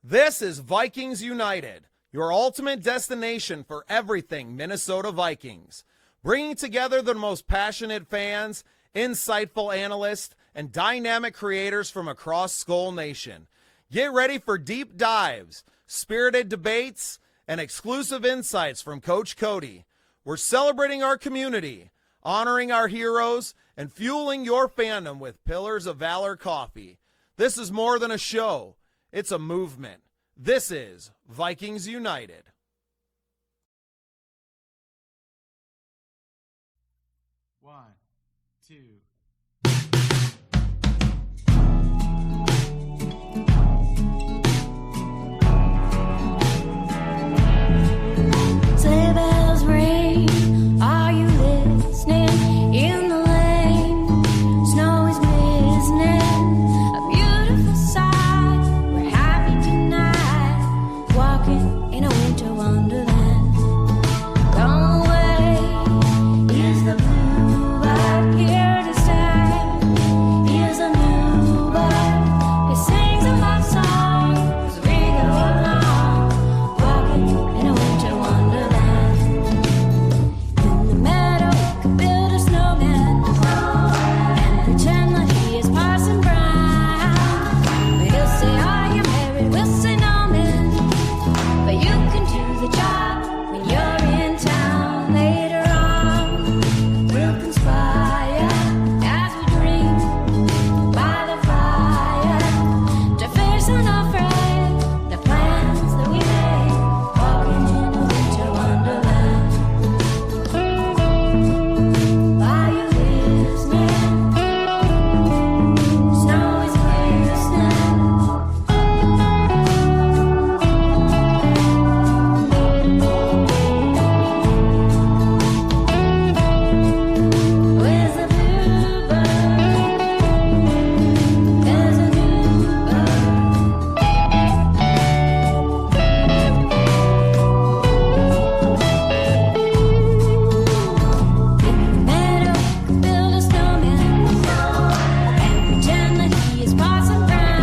This is Vikings United, your ultimate destination for everything Minnesota Vikings. Bringing together the most passionate fans, insightful analysts, and dynamic creators from across Skull Nation. Get ready for deep dives, spirited debates, and exclusive insights from Coach Cody. We're celebrating our community, honoring our heroes, and fueling your fandom with Pillars of Valor coffee. This is more than a show. It's a movement. This is Vikings United. One, two. Sleigh bells ring, are you listening? In the lane, snow is glistening, a beautiful sight. We're happy tonight, walking in a winter wonderland. Gone away is the bluebird, here to stay is a new bird. He sings a love song as we go along, walking in a winter wonderland. In the meadow, we could build a snowman and pretend that he is Parson Brown. We'll say, are you married? We'll say, no, man. But you can do the job when you're in town. Later on, we'll conspire as we dream by the fire to face unafraid the plans that we made, walking in a winter wonderland. Are you listening? Snow is glistening. Where's the bluebird? There's a new bird. In the meadow, we could build a snowman and pretend that he is Parson Brown.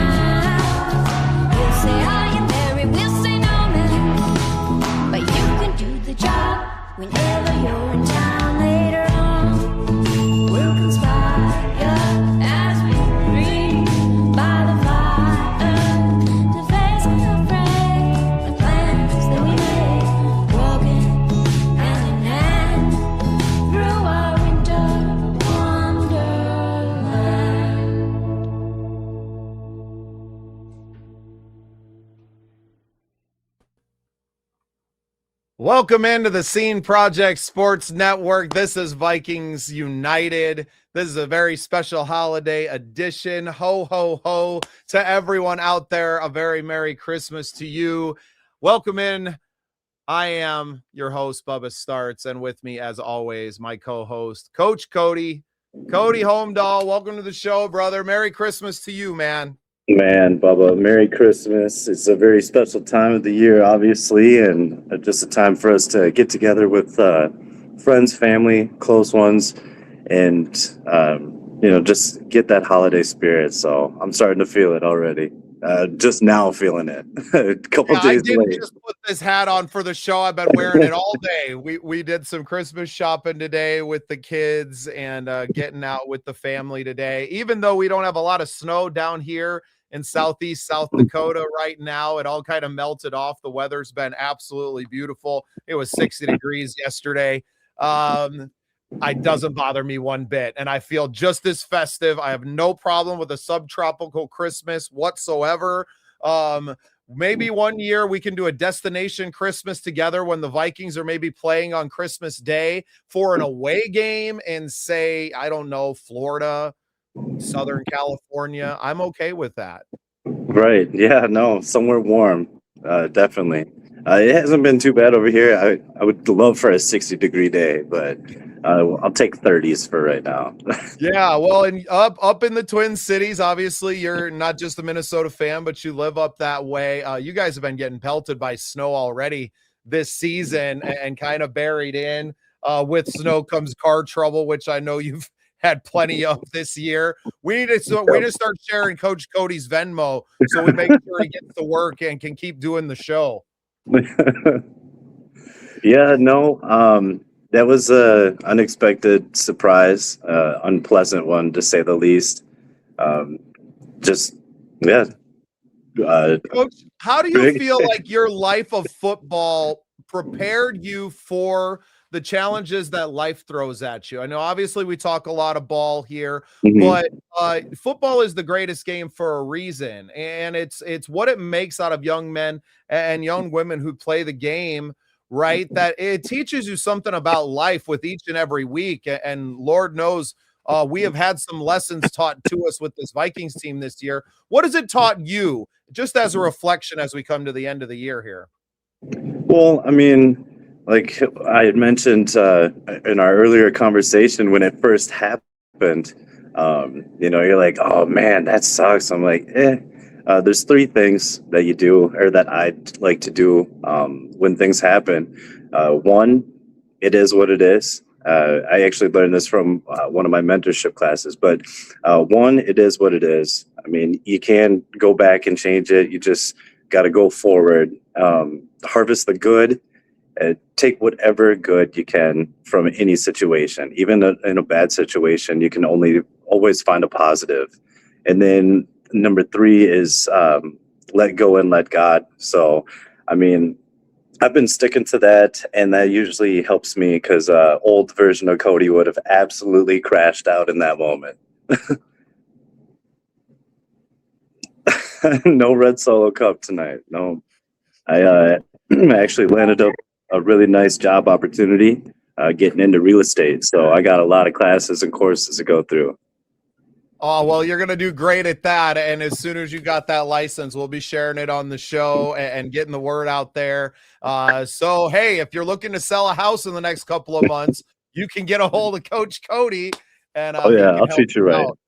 We'll say, are you married? We'll say, no, man. But you can do the job whenever you're in town. Later on, we'll conspire as we dream by the fire to face unafraid the plans that we made, walking hand in hand through our winter wonderland. Welcome into the Scene Project Sports Network. This is Vikings United. This is a very special holiday edition. Ho, ho, ho to everyone out there. A very Merry Christmas to you. Welcome in. I am your host, Bubba Starts, and with me, as always, my co-host, Coach Cody. Cody Holmdahl, welcome to the show, brother. Merry Christmas to you, man. Man, Bubba, Merry Christmas. It's a very special time of the year, obviously, and just a time for us to get together with friends, family, close ones, and, just get that holiday spirit. So I'm starting to feel it already. Just now feeling it. A couple I days didn't late. just put this hat on for the show. I've been wearing it all day. We did some Christmas shopping today with the kids and getting out with the family today. Even though we don't have a lot of snow down here in southeast South Dakota right now, it all kind of melted off. The weather's been absolutely beautiful. It was 60 degrees yesterday. It doesn't bother me one bit, and I feel just as festive. I have no problem with a subtropical Christmas whatsoever. Maybe one year we can do a destination Christmas together when the Vikings are maybe playing on Christmas Day for an away game in, say, I don't know, Florida, Southern California. I'm okay with that. Right. Yeah, no, somewhere warm. Definitely. It hasn't been too bad over here. I would love for a 60-degree day, but I'll take 30s for right now. Yeah, well, and up in the Twin Cities, obviously, you're not just a Minnesota fan, but you live up that way. You guys have been getting pelted by snow already this season and kind of buried in. With snow comes car trouble, which I know you've had plenty of this year. We need to start sharing Coach Cody's Venmo so we make sure he gets to work and can keep doing the show. Yeah, no, that was a unexpected surprise, unpleasant one to say the least. Just yeah, Coach, how do you big. feel like your life of football prepared you for the challenges that life throws at you? I know obviously we talk a lot of ball here, Mhm. but football is the greatest game for a reason, and it's what it makes out of young men and young women who play the game, right? That it teaches you something about life with each and every week, and Lord knows we have had some lessons taught to us with this Vikings team this year. What has it taught you, just as a reflection as we come to the end of the year here? Well, I mean, like I had mentioned in our earlier conversation when it first happened, you're like, oh man, that sucks. I'm like, eh. There's three things that you do or that I'd like to do when things happen. One, it is what it is. I actually learned this from one of my mentorship classes, but one, it is what it is. I mean, you can't go back and change it. You just got to go forward, harvest the good, take whatever good you can from any situation. Even in a bad situation, you can always find a positive. And then number three is let go and let God. So, I mean, I've been sticking to that, and that usually helps me because old version of Cody would have absolutely crashed out in that moment. No red solo cup tonight. No, I actually landed a really nice job opportunity getting into real estate. So I got a lot of classes and courses to go through. Oh, well, you're going to do great at that. And as soon as you got that license, we'll be sharing it on the show and getting the word out there. So, hey, if you're looking to sell a house in the next couple of months, you can get a hold of Coach Cody and Oh he yeah, can I'll help treat you you right. out.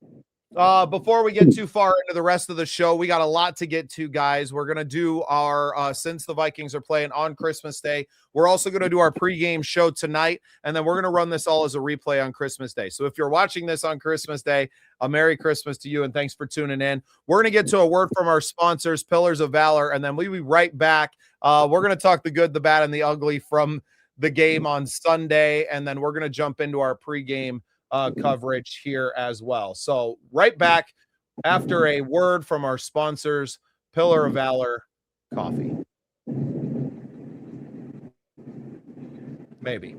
Before we get too far into the rest of the show, we got a lot to get to, guys. We're going to do our, since the Vikings are playing on Christmas Day, we're also going to do our pregame show tonight, and then we're going to run this all as a replay on Christmas Day. So if you're watching this on Christmas Day, a Merry Christmas to you, and thanks for tuning in. We're going to get to a word from our sponsors, Pillars of Valor, and then we'll be right back. We're going to talk the good, the bad, and the ugly from the game on Sunday, and then we're going to jump into our pregame coverage here as well. So right back after a word from our sponsors, Pillar of Valor Coffee. Maybe.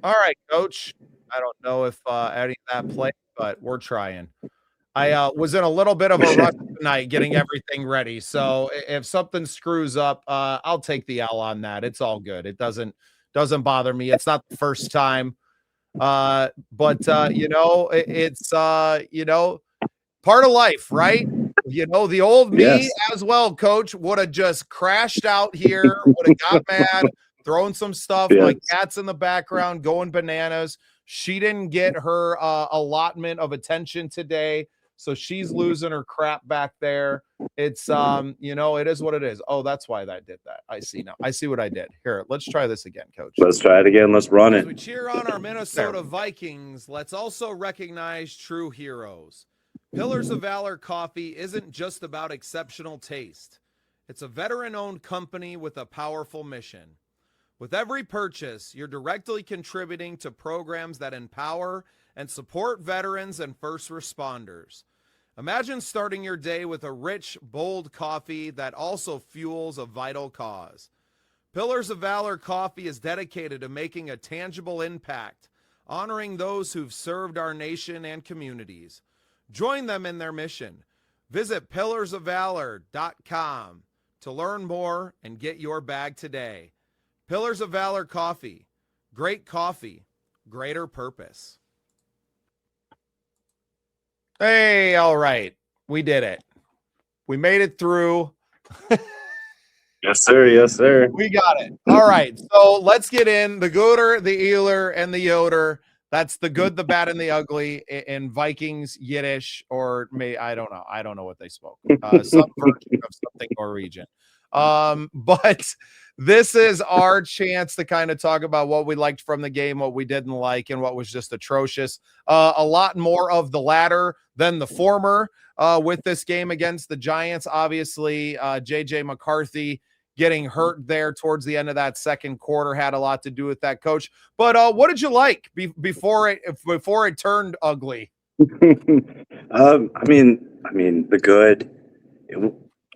All right, coach. I don't know if any of that played, but we're trying. I was in a little bit of a rush tonight getting everything ready. So if something screws up, I'll take the L on that. It's all good. It doesn't bother me. It's not the first time. But it's part of life, right? The old me Yes. as well, coach, would have just crashed out here, would have got mad, thrown some stuff. My Yes. cat's in the background going bananas. She didn't get her allotment of attention today, so she's losing her crap back there. It's it is what it is. Oh, that's why that did that. I see now. I see what I did. Here, let's try this again, coach. Let's try it again. Let's run As we it. cheer on our Minnesota Vikings, let's also recognize true heroes. Pillars of Valor Coffee isn't just about exceptional taste. It's a veteran-owned company with a powerful mission. With every purchase, you're directly contributing to programs that empower and support veterans and first responders. Imagine starting your day with a rich, bold coffee that also fuels a vital cause. Pillars of Valor Coffee is dedicated to making a tangible impact, honoring those who've served our nation and communities. Join them in their mission. Visit pillarsofvalor.com to learn more and get your bag today. Pillars of Valor Coffee. Great coffee, greater purpose. Hey, all right. We did it. We made it through. Yes, sir. Yes, sir. We got it. All right. So let's get in the gooder, the eeler, and the yoder. That's the good, the bad, and the ugly in Vikings, Yiddish, or I don't know. I don't know what they spoke. Some version of something Norwegian. But this is our chance to kind of talk about what we liked from the game, what we didn't like, and what was just atrocious. A lot more of the latter than the former with this game against the Giants. Obviously, JJ McCarthy getting hurt there towards the end of that second quarter had a lot to do with that, Coach. But what did you like before it turned ugly? I mean, the good.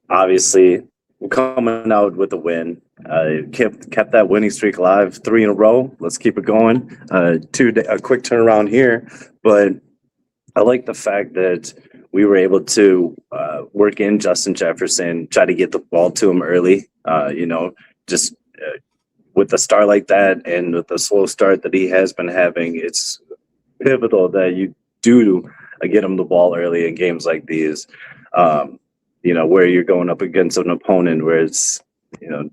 Obviously, we're coming out with a win. Kept that winning streak alive, 3 in a row. Let's keep it going. A quick turnaround here, but I like the fact that we were able to work in Justin Jefferson, try to get the ball to him early. Just with a start like that and with the slow start that he has been having, it's pivotal that you do get him the ball early in games like these. Where you're going up against an opponent where it's, the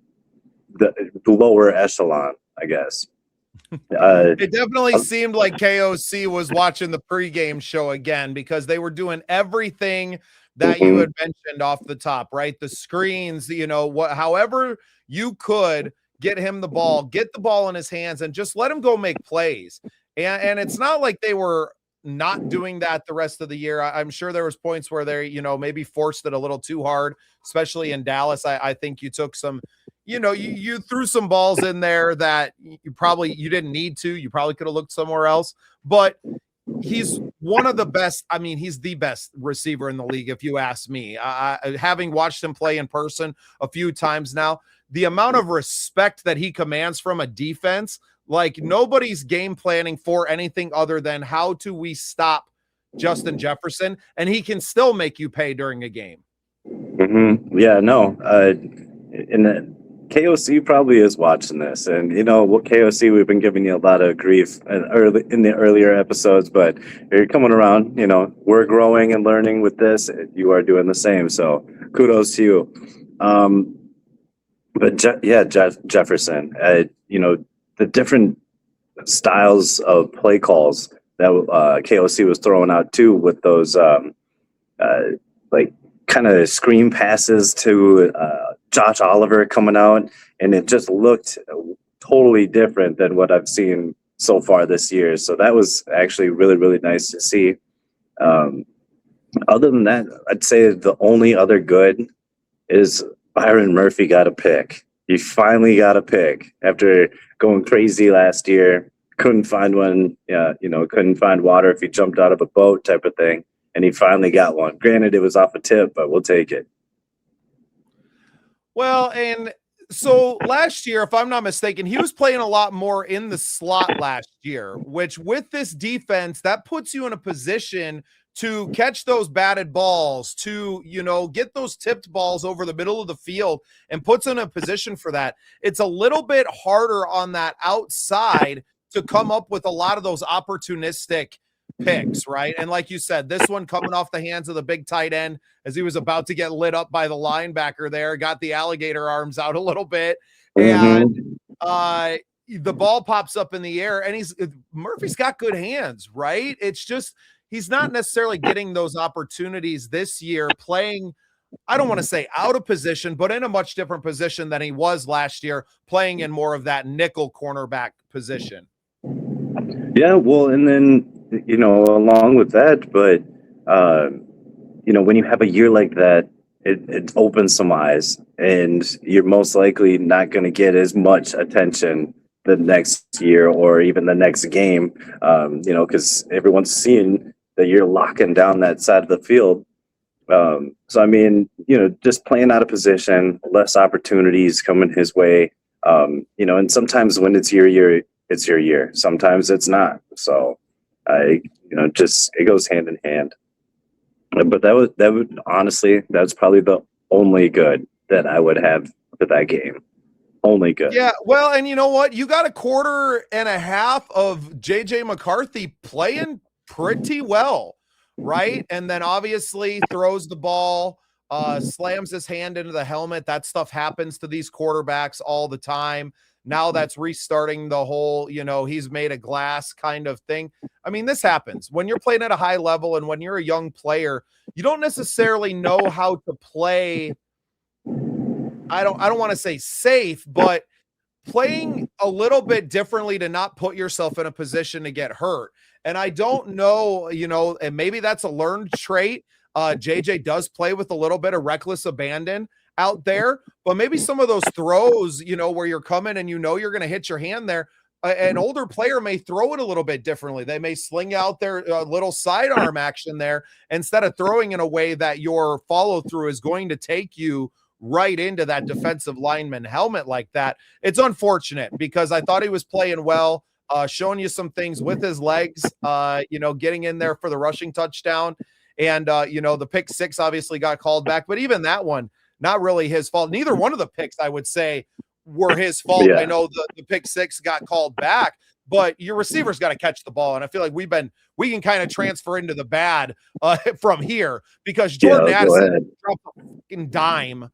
lower echelon, I guess. It definitely seemed like KOC was watching the pregame show again because they were doing everything that you had mentioned off the top, right? The screens, however you could get him the ball, get the ball in his hands, and just let him go make plays. And it's not like they were not doing that the rest of the year. I'm sure there was points where they, maybe forced it a little too hard, especially in Dallas. I think you took some, you threw some balls in there that you didn't need to. You probably could have looked somewhere else. But he's one of the best. I mean, he's the best receiver in the league, if you ask me. Having watched him play in person a few times now, the amount of respect that he commands from a defense, like nobody's game planning for anything other than how do we stop Justin Jefferson, and he can still make you pay during a game. Yeah, no. And the KOC probably is watching this, and what KOC, we've been giving you a lot of grief in the earlier episodes, but you're coming around. We're growing and learning with this. You are doing the same, so kudos to you. But Jefferson. The different styles of play calls that KOC was throwing out too, with those kind of screen passes to Josh Oliver coming out, and it just looked totally different than what I've seen so far this year. So that was actually really, really nice to see. Other than that, I'd say the only other good is Byron Murphy got a pick. He finally got a pick after going crazy last year. Couldn't find one, couldn't find water if he jumped out of a boat type of thing. And he finally got one. Granted, it was off a tip, but we'll take it. Well, and so last year, if I'm not mistaken, he was playing a lot more in the slot last year, which with this defense, that puts you in a position to catch those batted balls, to, get those tipped balls over the middle of the field, and puts in a position for that. It's a little bit harder on that outside to come up with a lot of those opportunistic picks, right? And like you said, this one coming off the hands of the big tight end as he was about to get lit up by the linebacker there, got the alligator arms out a little bit, and the ball pops up in the air, and Murphy's got good hands, right? It's just he's not necessarily getting those opportunities this year playing, I don't want to say out of position, but in a much different position than he was last year, playing in more of that nickel cornerback position. Yeah, well, and then, along with that, but, when you have a year like that, it opens some eyes, and you're most likely not going to get as much attention the next year or even the next game, because everyone's seeing that you're locking down that side of the field. So I mean, just playing out of position, less opportunities coming his way. And sometimes when it's your year, it's your year. Sometimes it's not. So just it goes hand in hand. But that's probably the only good that I would have for that game. Only good. Yeah, well, and you know what? You got a quarter and a half of JJ McCarthy playing pretty well, right? And then obviously throws the ball, slams his hand into the helmet. That stuff happens to these quarterbacks all the time. Now that's restarting the whole, he's made a glass kind of thing. I mean, this happens when you're playing at a high level, and when you're a young player, you don't necessarily know how to play. I don't want to say safe, but playing a little bit differently to not put yourself in a position to get hurt. And I don't know, and maybe that's a learned trait. JJ does play with a little bit of reckless abandon out there, but maybe some of those throws, where you're coming and you're going to hit your hand there, an older player may throw it a little bit differently. They may sling out their little sidearm action there instead of throwing in a way that your follow through is going to take you right into that defensive lineman helmet like that. It's unfortunate because I thought he was playing well, showing you some things with his legs, getting in there for the rushing touchdown. And, the pick six obviously got called back, but even that one, not really his fault. Neither one of the picks, I would say, were his fault. Yeah. I know the pick six got called back, but your receiver's got to catch the ball. And I feel like we can kind of transfer into the bad from here because Jordan Addison dropped a fucking dime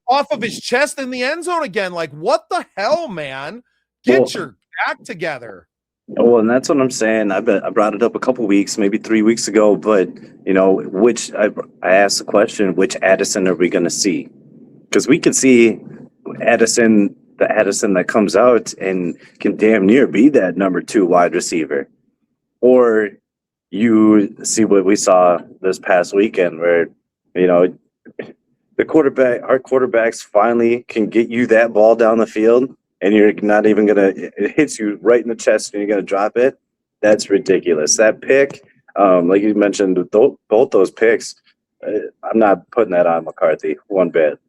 off of his chest in the end zone again. Like, what the hell, man? Get your act together. Well, and that's what I'm saying. I brought it up a couple weeks, maybe 3 weeks ago, but I asked the question, which Addison are we going to see? Because we could see the Addison that comes out and can damn near be that number 2 wide receiver. Or you see what we saw this past weekend where, our quarterbacks finally can get you that ball down the field and you're not even it hits you right in the chest and you're going to drop it. That's ridiculous. That pick, like you mentioned, both those picks, I'm not putting that on McCarthy one bit.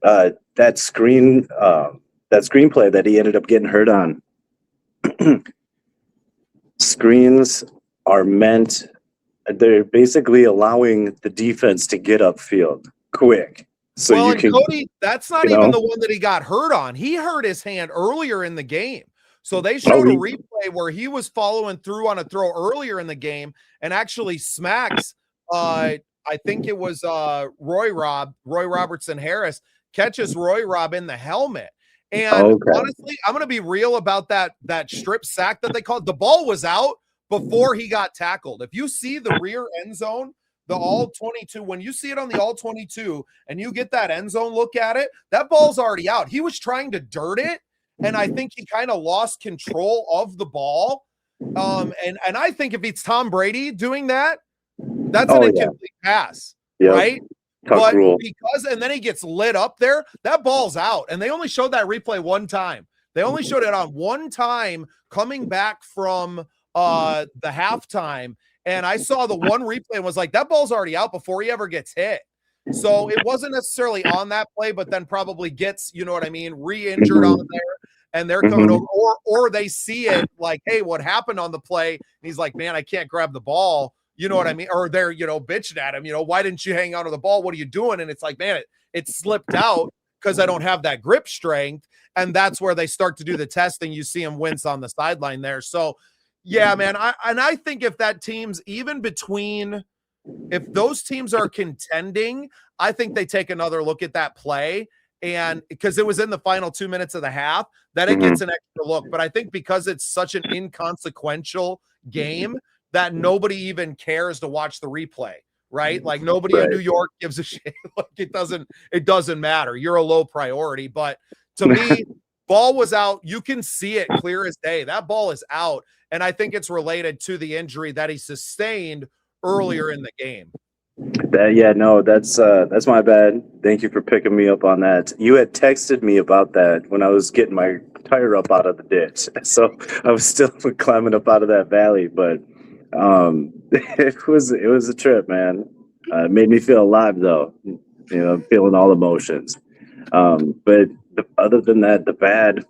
That screenplay that he ended up getting hurt on. Screens are they're basically allowing the defense to get upfield quick. So Cody, that's not even the one that he got hurt on. He hurt his hand earlier in the game. So they showed a replay where he was following through on a throw earlier in the game and actually smacks, I think it was Roy Robertson Harris, catches Roy Rob in the helmet. And honestly, I'm going to be real about that strip sack that they called. The ball was out before he got tackled. If you see the rear end zone, the all 22, when you see it on the all 22 and you get that end zone look at it, that ball's already out. He was trying to dirt it, and I think he kind of lost control of the ball. And I think if it's Tom Brady doing that, that's an incomplete pass, right? But and then he gets lit up there, that ball's out. And they only showed that replay one time. They only showed it on one time coming back from the halftime. And I saw the one replay and was like, that ball's already out before he ever gets hit. So it wasn't necessarily on that play, but then probably gets, re-injured on there. And they're coming over, or they see it like, hey, what happened on the play? And he's like, man, I can't grab the ball. You know what I mean? Or they're, bitching at him, why didn't you hang on to the ball? What are you doing? And it's like, man, it slipped out because I don't have that grip strength. And that's where they start to do the testing. You see him wince on the sideline there. So, yeah, man. I think if that team's even if those teams are contending, I think they take another look at that play. And because it was in the final 2 minutes of the half, that it gets an extra look. But I think because it's such an inconsequential game that nobody even cares to watch the replay, right? Like nobody in New York gives a shit. Like it doesn't matter. You're a low priority. But to me, ball was out. You can see it clear as day. That ball is out. And I think it's related to the injury that he sustained earlier in the game. That's my bad. Thank you for picking me up on that. You had texted me about that when I was getting my tire up out of the ditch, so I was still climbing up out of that valley. But it was a trip, man. It made me feel alive, though. Feeling all emotions. But other than that, the bad.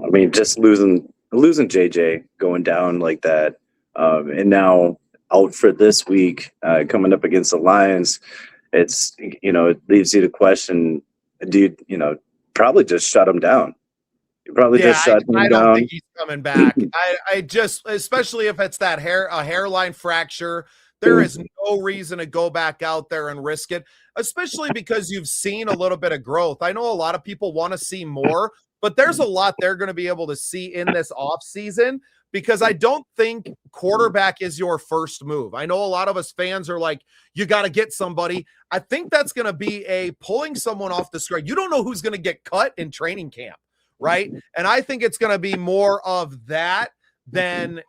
I mean, just losing JJ going down like that, and now out for this week, coming up against the Lions. It leaves you to question: do probably just shut him down? You probably Yeah, just shut I him don't down. think he's coming back. I just, especially if it's a hairline fracture, there is no reason to go back out there and risk it, especially because you've seen a little bit of growth. I know a lot of people want to see more, but there's a lot they're going to be able to see in this off season because I don't think quarterback is your first move. I know a lot of us fans are like, you got to get somebody. I think that's going to be a pulling someone off the script. You don't know who's going to get cut in training camp. Right. And I think it's going to be more of that than,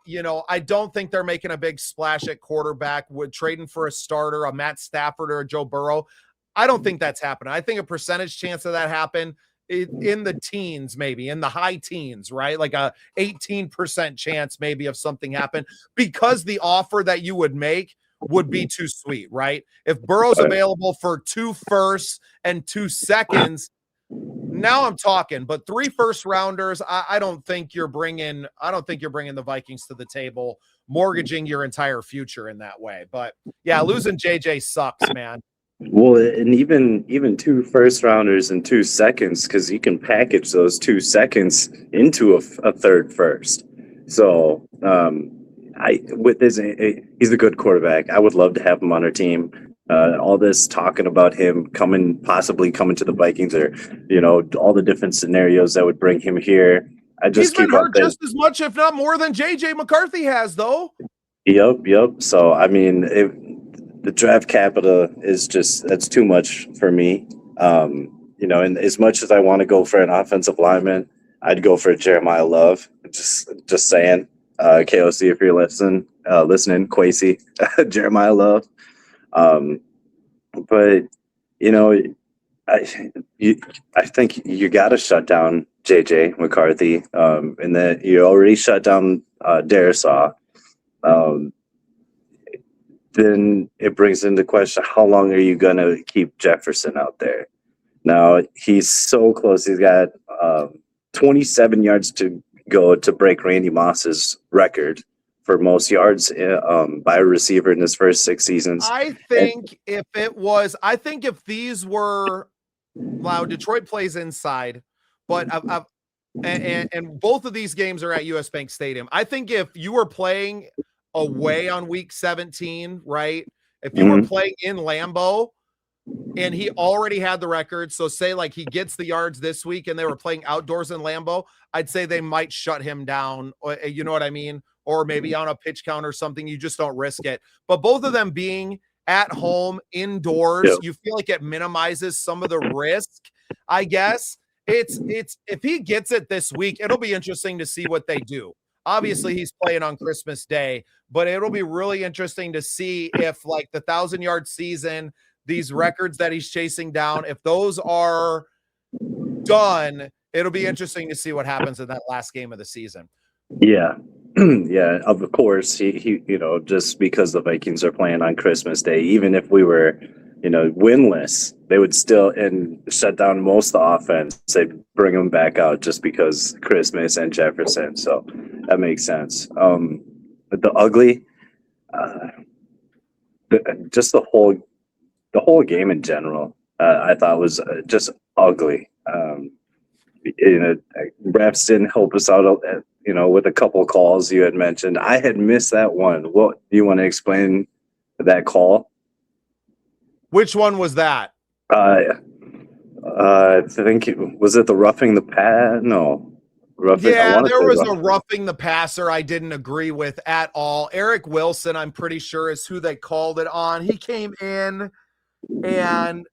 I don't think they're making a big splash at quarterback with trading for a starter, a Matt Stafford or a Joe Burrow. I don't think that's happening. I think a percentage chance of that happen in the teens, maybe in the high teens, right? Like a 18% chance maybe of something happen because the offer that you would make would be too sweet, right? If Burrow's available for 2 firsts and 2 seconds, now I'm talking, but 3 first rounders, I don't think you're bringing the Vikings to the table, mortgaging your entire future in that way. But yeah, losing JJ sucks, man. Well, and even 2 first rounders and 2 seconds, because you can package those 2 seconds into a third first. So he's a good quarterback. I would love to have him on our team. All this talking about him possibly coming to the Vikings, or all the different scenarios that would bring him here. He's been hurt just as much, if not more, than JJ McCarthy has, though. Yep. So I mean, the draft capital is that's too much for me. And as much as I want to go for an offensive lineman, I'd go for Jeremiah Love. Just saying, KOC, if you're listening, Quasey, Jeremiah Love. But I think you got to shut down JJ McCarthy, and that you already shut down Darisaw. Then it brings into question, how long are you going to keep Jefferson out there? Now, he's so close. He's got 27 yards to go to break Randy Moss's record for most yards by a receiver in his first 6 seasons. I think if these were, wow, Detroit plays inside, but and both of these games are at US Bank Stadium. I think if you were playing away on week 17, right? If you were playing in Lambeau and he already had the record, so say like he gets the yards this week and they were playing outdoors in Lambeau, I'd say they might shut him down. You know what I mean? Or maybe on a pitch count or something. You just don't risk it. But both of them being at home, indoors, you feel like it minimizes some of the risk, I guess. It's if he gets it this week, it'll be interesting to see what they do. Obviously, he's playing on Christmas Day, but it'll be really interesting to see if, like, the 1,000-yard season, these records that he's chasing down, if those are done, it'll be interesting to see what happens in that last game of the season. Yeah. Yeah, of course, he just because the Vikings are playing on Christmas Day, even if we were, winless, they would still shut down most of the offense. They'd bring them back out just because Christmas and Jefferson. So that makes sense. But the ugly, just the whole game in general, I thought was just ugly. Refs didn't help us out, with a couple of calls you had mentioned. I had missed that one. What do you want to explain that call? Which one was that? I think was it the roughing the pass? No. Yeah, there was a roughing the passer I didn't agree with at all. Eric Wilson, I'm pretty sure, is who they called it on. He came in and,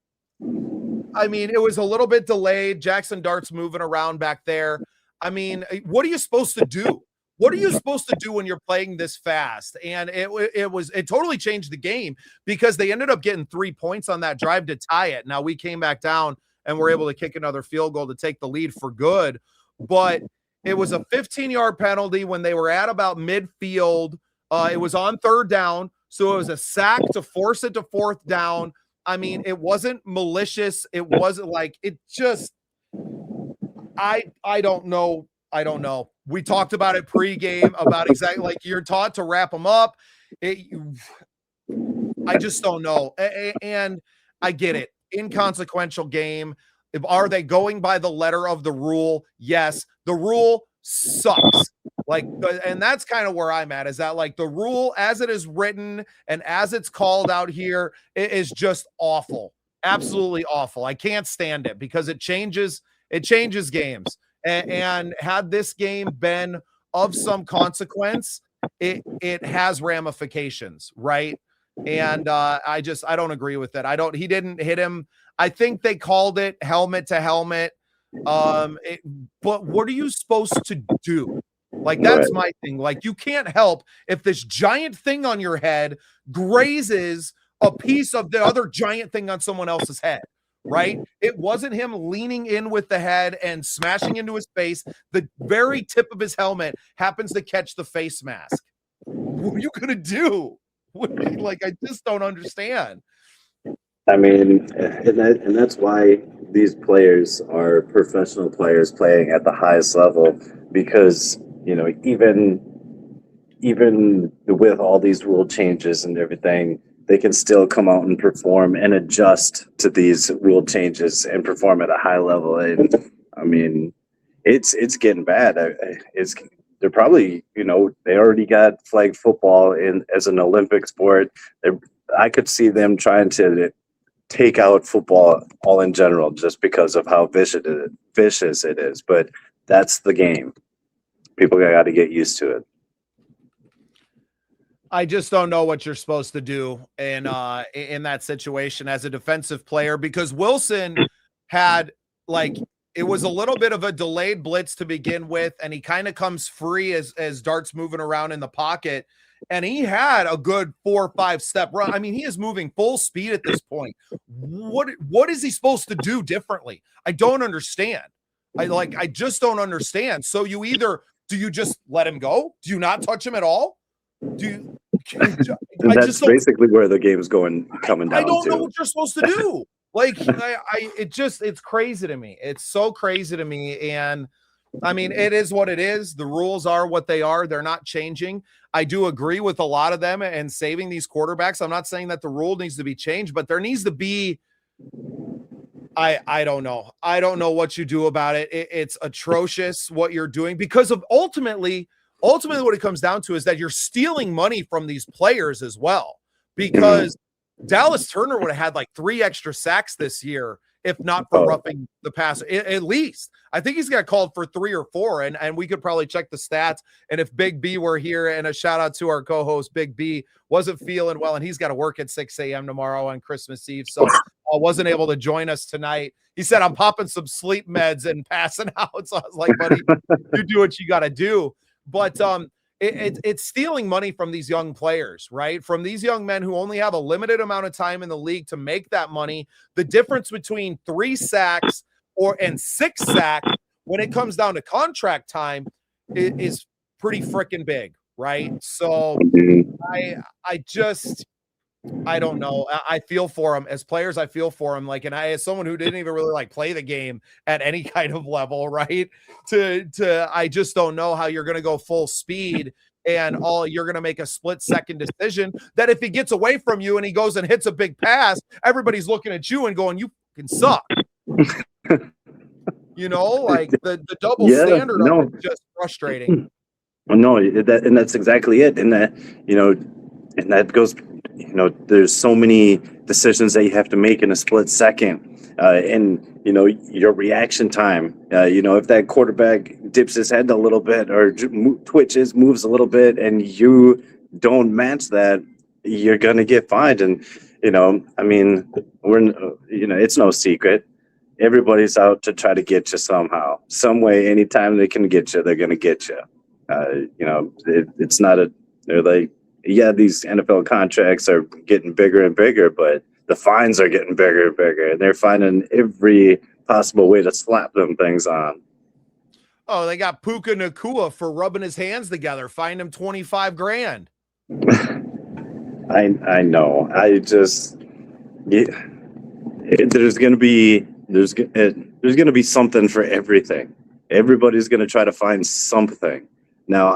I mean, it was a little bit delayed. Jackson Dart's moving around back there. I mean, what are you supposed to do? what are you supposed to do when you're playing this fast? And it totally changed the game because they ended up getting 3 points on that drive to tie it. Now we came back down and were able to kick another field goal to take the lead for good. But it was a 15-yard penalty when they were at about midfield. It was on 3rd down. So it was a sack to force it to 4th down. I mean, it wasn't malicious. It wasn't like it just, I don't know. I don't know. We talked about it pregame about exactly like you're taught to wrap them up. I just don't know. And I get it. Inconsequential game. Are they going by the letter of the rule? Yes. The rule sucks. Like, and that's kind of where I'm at, is that like the rule as it is written and as it's called out here, it is just awful. Absolutely awful. I can't stand it because it changes games. And had this game been of some consequence, it has ramifications, right? And I don't agree with it. He didn't hit him. I think they called it helmet to helmet. But what are you supposed to do? Like, that's my thing. Like, you can't help if this giant thing on your head grazes a piece of the other giant thing on someone else's head, right? It wasn't him leaning in with the head and smashing into his face. The very tip of his helmet happens to catch the face mask. What are you going to do? Like, I just don't understand. I mean, and that's why these players are professional players playing at the highest level, because, you know, even with all these rule changes and everything, they can still come out and perform and adjust to these rule changes and perform at a high level. And I mean, it's getting bad. They're probably, you know, they already got flag football as an Olympic sport. I could see them trying to take out football all in general just because of how vicious it is. But that's the game. People got to get used to it. I just don't know what you're supposed to do in that situation as a defensive player, because Wilson had, like, it was a little bit of a delayed blitz to begin with, and he kind of comes free as Dart's moving around in the pocket, and he had a good 4 or 5 step run. I mean, he is moving full speed at this point. What is he supposed to do differently? I don't understand. I just don't understand. So do you just let him go? Do you not touch him at all? That's basically where the game's coming down. I don't know what you're supposed to do. Like, it's crazy to me. It's so crazy to me. And I mean, it is what it is. The rules are what they are. They're not changing. I do agree with a lot of them and saving these quarterbacks. I'm not saying that the rule needs to be changed, but there needs to be, I don't know. I don't know what you do about it. It's atrocious what you're doing, because of ultimately what it comes down to is that you're stealing money from these players as well, because Dallas Turner would have had like 3 extra sacks this year if not for roughing the passer. At least I think he's got called for 3 or 4, and we could probably check the stats. And if Big B were here, and a shout out to our co-host Big B, wasn't feeling well, and he's got to work at 6 a.m. tomorrow on Christmas Eve, so wasn't able to join us tonight. He said, I'm popping some sleep meds and passing out. So I was like, buddy, you do what you got to do. But it's stealing money from these young players, right? From these young men who only have a limited amount of time in the league to make that money. The difference between 3 sacks and 6 sacks when it comes down to contract time is pretty freaking big, right? So I don't know. I feel for them as players. I feel for them. Like, and as someone who didn't even really like play the game at any kind of level, right? I just don't know how you're going to go full speed and you're going to make a split-second decision that if he gets away from you and he goes and hits a big pass, everybody's looking at you and going, you fucking suck. You know, like the double standard of it is just frustrating. Well, no, that's exactly it. And that, you know, and that goes, you know, there's so many decisions that you have to make in a split second. And, you know, your reaction time, you know, if that quarterback dips his head a little bit or moves a little bit, and you don't match that, you're going to get fined. And, you know, I mean, it's no secret. Everybody's out to try to get you somehow, some way. Anytime they can get you, they're going to get you. It's not they're like, yeah, these NFL contracts are getting bigger and bigger, but the fines are getting bigger and bigger, and they're finding every possible way to slap them things on. Oh, they got Puka Nakua for rubbing his hands together. Fined him 25 grand. I know. There's gonna be something for everything. Everybody's gonna try to find something. Now,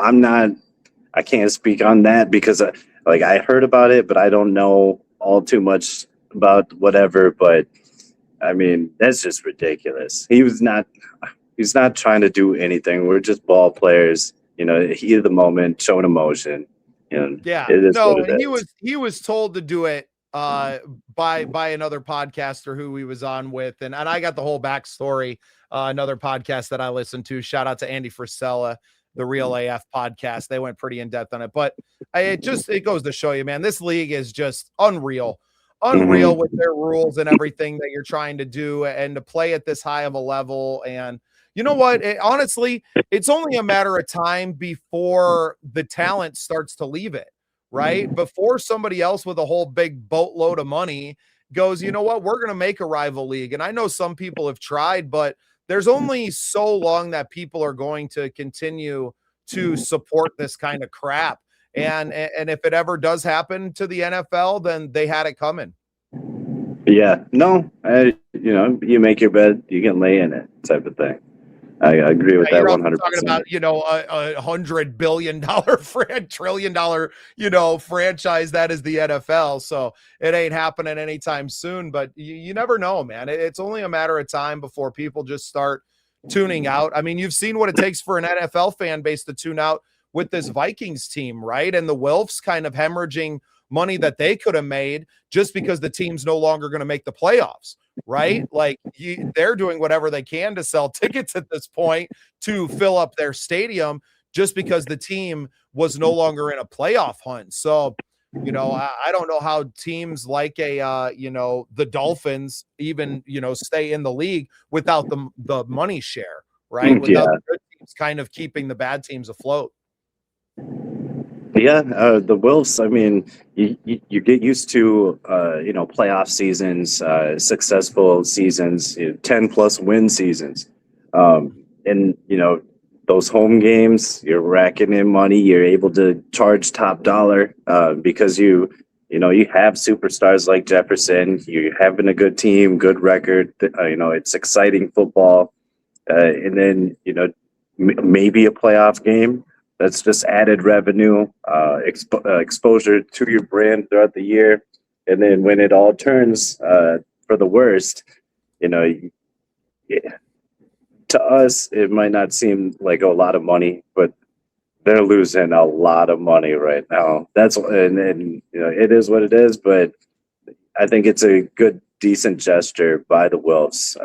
I can't speak on that because I heard about it, but I don't know all too much about whatever. But I mean, that's just ridiculous. He's not trying to do anything. We're just ball players, heat of the moment, showing emotion. Yeah, it is no, what it and is. he was told to do it by another podcaster who he was on with, and I got the whole backstory. Another podcast that I listened to. Shout out to Andy Frisella, the Real AF podcast. They went pretty in depth on it, but it goes to show you, man, this league is just unreal with their rules and everything that you're trying to do, and to play at this high of a level. And you know what? Honestly, it's only a matter of time before the talent starts to leave it, right? Before somebody else with a whole big boatload of money goes, you know what? We're going to make a rival league. And I know some people have tried, but there's only so long that people are going to continue to support this kind of crap. And if it ever does happen to the NFL, then they had it coming. Yeah, no, you make your bed, you can lay in it, type of thing. I agree with that You're also 100%. talking about, a $100 billion trillion dollar, franchise that is the NFL. So it ain't happening anytime soon, but you never know, man. It's only a matter of time before people just start tuning out. I mean, you've seen what it takes for an NFL fan base to tune out with this Vikings team, right? And the Wilfs kind of hemorrhaging money that they could have made just because the team's no longer going to make the playoffs, right? Like they're doing whatever they can to sell tickets at this point to fill up their stadium just because the team was no longer in a playoff hunt. So, I don't know how teams like the Dolphins even, stay in the league without the money share, right? Without the good teams kind of keeping the bad teams afloat. Yeah, the Wolves. I mean, you get used to playoff seasons, successful seasons, 10+ win seasons, and those home games. You're racking in money. You're able to charge top dollar because you have superstars like Jefferson. You're having a good team, good record. It's exciting football, and then maybe a playoff game. That's just added revenue, exposure to your brand throughout the year. And then when it all turns for the worst, to us, it might not seem like a lot of money, but they're losing a lot of money right now. And it is what it is, but I think it's a good, decent gesture by the Wilfs,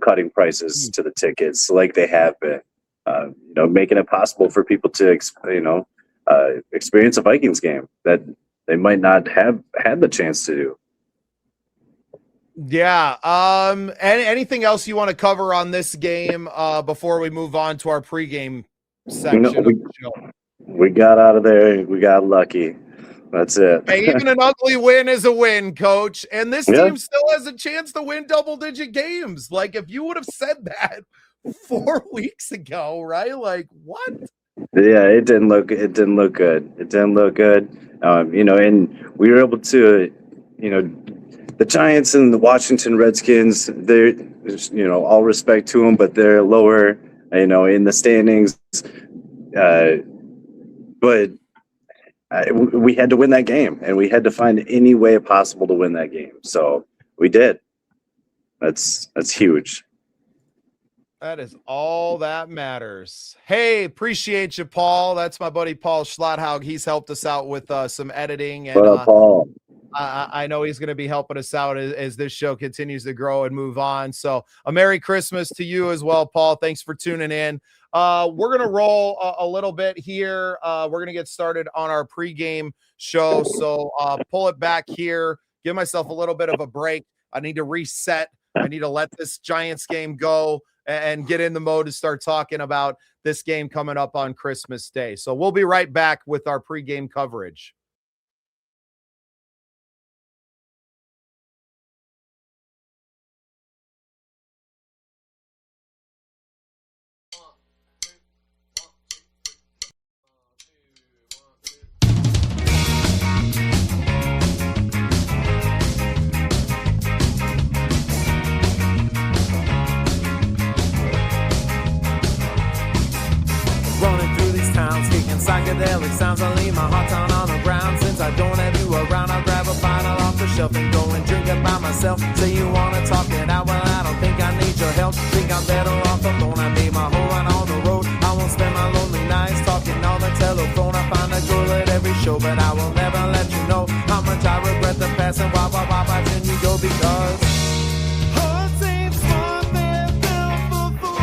cutting prices to the tickets like they have been. Making it possible for people to, experience a Vikings game that they might not have had the chance to do. Yeah. Anything else you want to cover on this game before we move on to our pregame section of the show? We got out of there. We got lucky. That's it. Hey, even an ugly win is a win, Coach. And this team still has a chance to win double-digit games. Like, if you would have said that 4 weeks ago, right? Like, what? Yeah, it didn't look good. It didn't look good. And we were able to, the Giants and the Washington Redskins, they're, all respect to them, but they're lower, in the standings. But we had to win that game, and we had to find any way possible to win that game. So we did. That's huge. That is all that matters. Hey, appreciate you, Paul. That's my buddy Paul Schlatthaug. He's helped us out with some editing, and Paul. I know he's going to be helping us out as this show continues to grow and move on. So a Merry Christmas to you as well, Paul. Thanks for tuning in. We're going to roll a little bit here. We're going to get started on our pregame show. So pull it back here. Give myself a little bit of a break. I need to reset. I need to let this Giants game go. and get in the mode to start talking about this game coming up on Christmas Day. So we'll be right back with our pregame coverage. Psychedelic sounds, I leave my heart down on the ground. Since I don't have you around, I'll grab a bottle off the shelf and go and drink it by myself. Say you wanna talk it out, well I don't think I need your help. Think I'm better off alone. I made my whole run on the road. I won't spend my lonely nights talking on the telephone. I find a girl at every show, but I will never let you know how much I regret the past and why watching you go, because hearts ain't smart, they're built for fools.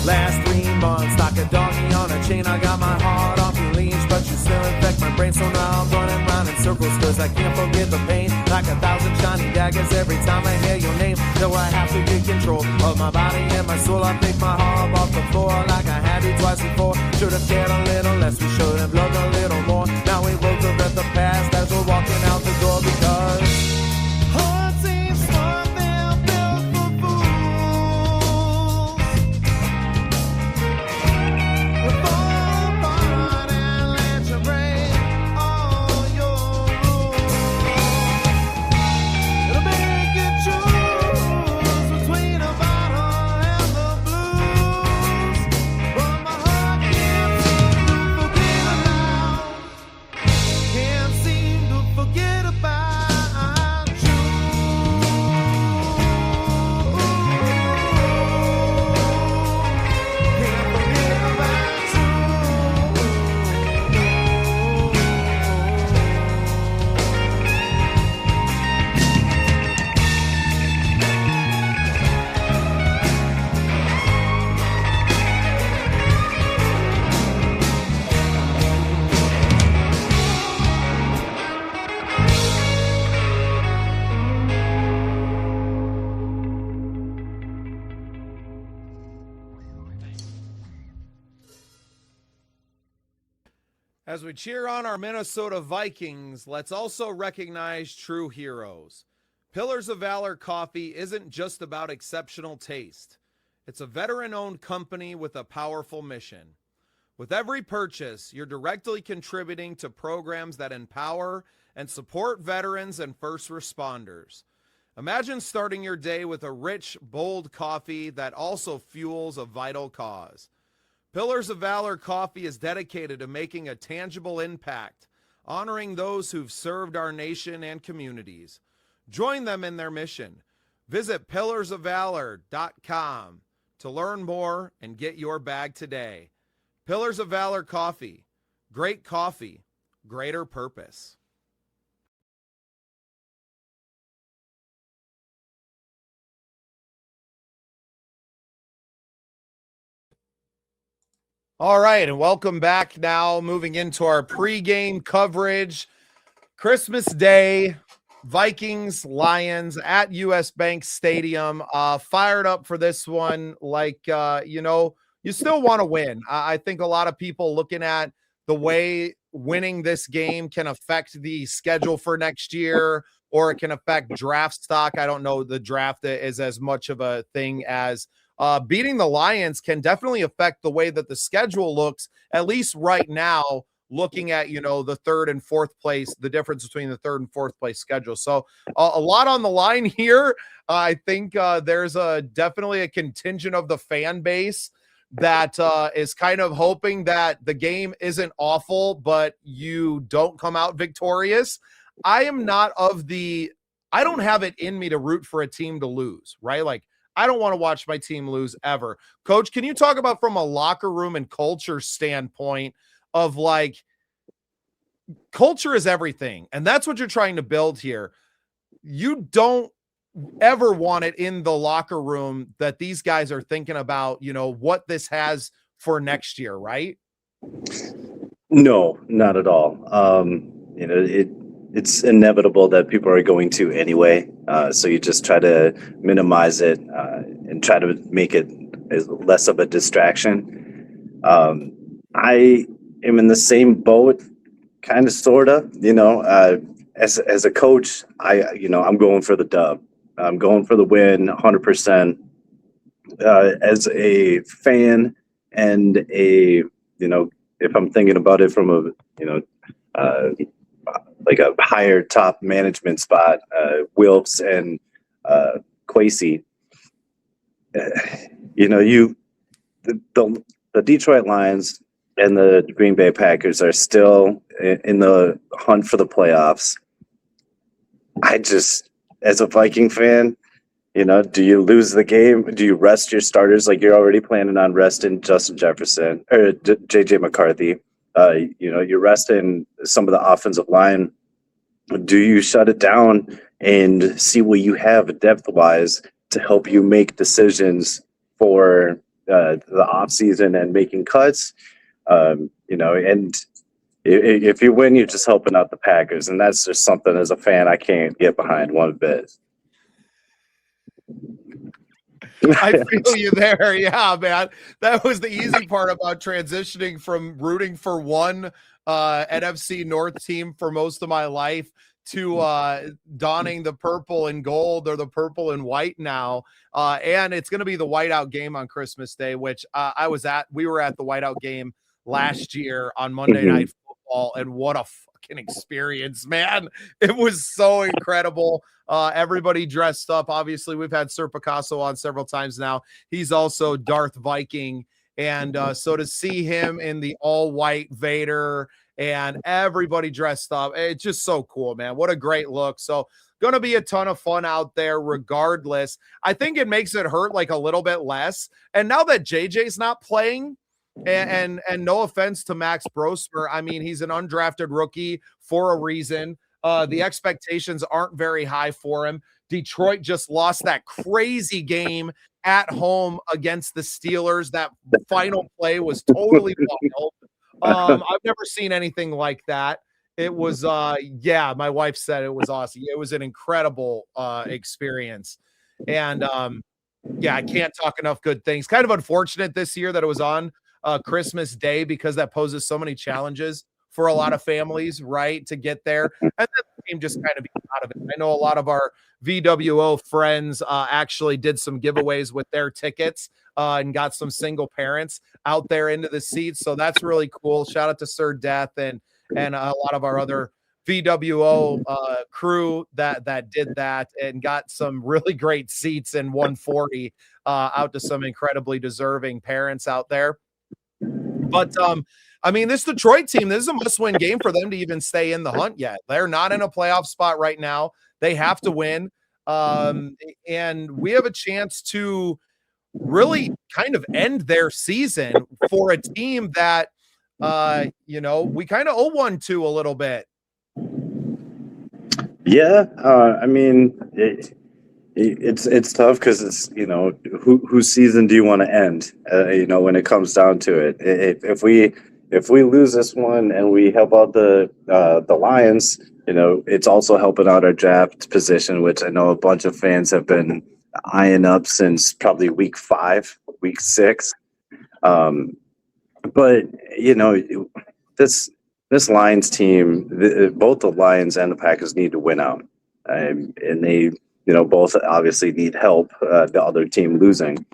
Last 3 months, like a doggy on a chain, I got my heart off your leash, but you still infect my brain, so now I'm running round in circles, cause I can't forget the pain, like 1,000 shiny daggers every time I hear your name, so I have to get control of my body and my soul. I pick my heart off the floor like I had to twice before. Should've cared a little less, we should've loved a little more. Now we both regret the past as we're walking out the door, because hearts ain't smart, they're built for fools. Fall apart and let you break all your rules. It'll make you choose between a bottle and the blues. But my heart can't seem to forget about. Can't seem to forget about you. Can't forget about you. As we cheer on our Minnesota Vikings, let's also recognize true heroes. Pillars of Valor Coffee isn't just about exceptional taste. It's a veteran-owned company with a powerful mission. With every purchase, you're directly contributing to programs that empower and support veterans and first responders. Imagine starting your day with a rich, bold coffee that also fuels a vital cause. Pillars of Valor Coffee is dedicated to making a tangible impact, honoring those who've served our nation and communities. Join them in their mission. Visit pillarsofvalor.com to learn more and get your bag today. Pillars of Valor Coffee. Great coffee, greater purpose. All right, and welcome back now, moving into our pregame coverage. Christmas Day, Vikings, Lions at US Bank Stadium. Fired up for this one. You still want to win. I think a lot of people looking at the way winning this game can affect the schedule for next year, or it can affect draft stock. I don't know the draft is as much of a thing as beating the Lions can definitely affect the way that the schedule looks, at least right now, looking at, the third and fourth place, the difference between the third and fourth place schedule. So a lot on the line here. I think there's definitely a contingent of the fan base that is kind of hoping that the game isn't awful, but you don't come out victorious. I am not of the, I don't have it in me to root for a team to lose, right? Like, I don't want to watch my team lose ever. Coach, can you talk about from a locker room and culture standpoint of like, culture is everything. And that's what you're trying to build here. You don't ever want it in the locker room that these guys are thinking about, you know, what this has for next year, right? No, not at all. You know, it's inevitable that people are going to anyway. So you just try to minimize it and try to make it as less of a distraction. I am in the same boat, kind of, sorta. You know, as a coach, I'm going for the dub. I'm going for the win, 100%. As a fan and if I'm thinking about it from like a higher top management spot, Wilps and Quasey, the Detroit Lions and the Green Bay Packers are still in the hunt for the playoffs. I just, as a Viking fan, do you lose the game? Do you rest your starters like you're already planning on resting Justin Jefferson or JJ McCarthy? You're resting some of the offensive line. Do you shut it down and see what you have depth-wise to help you make decisions for the offseason and making cuts? And if you win, you're just helping out the Packers. And that's just something as a fan I can't get behind one bit. I feel you there. Yeah, man. That was the easy part about transitioning from rooting for one NFC North team for most of my life to donning the purple and gold or the purple and white now. And it's going to be the whiteout game on Christmas Day, which we were at the whiteout game last year on Monday Night Football. And what a fucking experience, man. It was so incredible. Everybody dressed up. Obviously, we've had Sir Picasso on several times now. He's also Darth Viking. And so to see him in the all-white Vader and everybody dressed up, it's just so cool, man. What a great look. So going to be a ton of fun out there regardless. I think it makes it hurt like a little bit less. And now that JJ's not playing, and no offense to Max Brosmer, I mean, he's an undrafted rookie for a reason. The expectations aren't very high for him. Detroit just lost that crazy game at home against the Steelers. That final play was totally wild. I've never seen anything like that. It was, my wife said it was awesome. It was an incredible experience. And I can't talk enough good things. Kind of unfortunate this year that it was on Christmas Day because that poses so many challenges for a lot of families, right, to get there. And then the game just kind of beat out of it. I know a lot of our VWO friends actually did some giveaways with their tickets and got some single parents out there into the seats. So that's really cool. Shout out to Sir Death and a lot of our other VWO crew that did that and got some really great seats in 140 out to some incredibly deserving parents out there. But I mean, this Detroit team, this is a must-win game for them to even stay in the hunt yet. They're not in a playoff spot right now. They have to win. And we have a chance to really kind of end their season for a team that, we kind of owe one to a little bit. Yeah. I mean, it's tough because it's, whose season do you want to end? When it comes down to it, if we lose this one and we help out the Lions, it's also helping out our draft position, which I know a bunch of fans have been eyeing up since probably week 5, week 6. But this Lions team, both the Lions and the Packers need to win out, and they both obviously need help. The other team losing.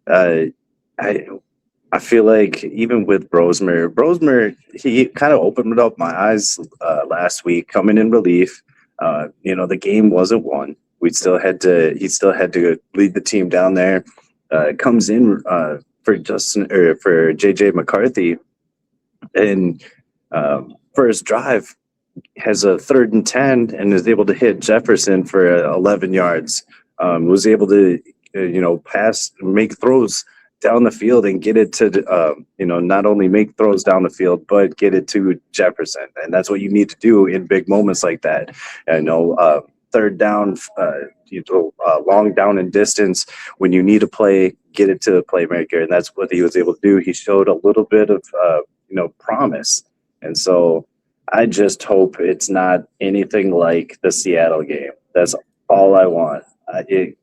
I feel like even with Brosmer, he kind of opened up my eyes last week coming in relief. The game wasn't won. He still had to lead the team down there. Comes in for JJ McCarthy, and first drive, has a 3rd and 10 and is able to hit Jefferson for 11 yards. Was able to, pass, make throws down the field and get it to, not only make throws down the field, but get it to Jefferson. And that's what you need to do in big moments like that. I know, 3rd down, long down in distance, when you need to play, get it to the playmaker. And that's what he was able to do. He showed a little bit of, promise. And so I just hope it's not anything like the Seattle game. That's all I want. A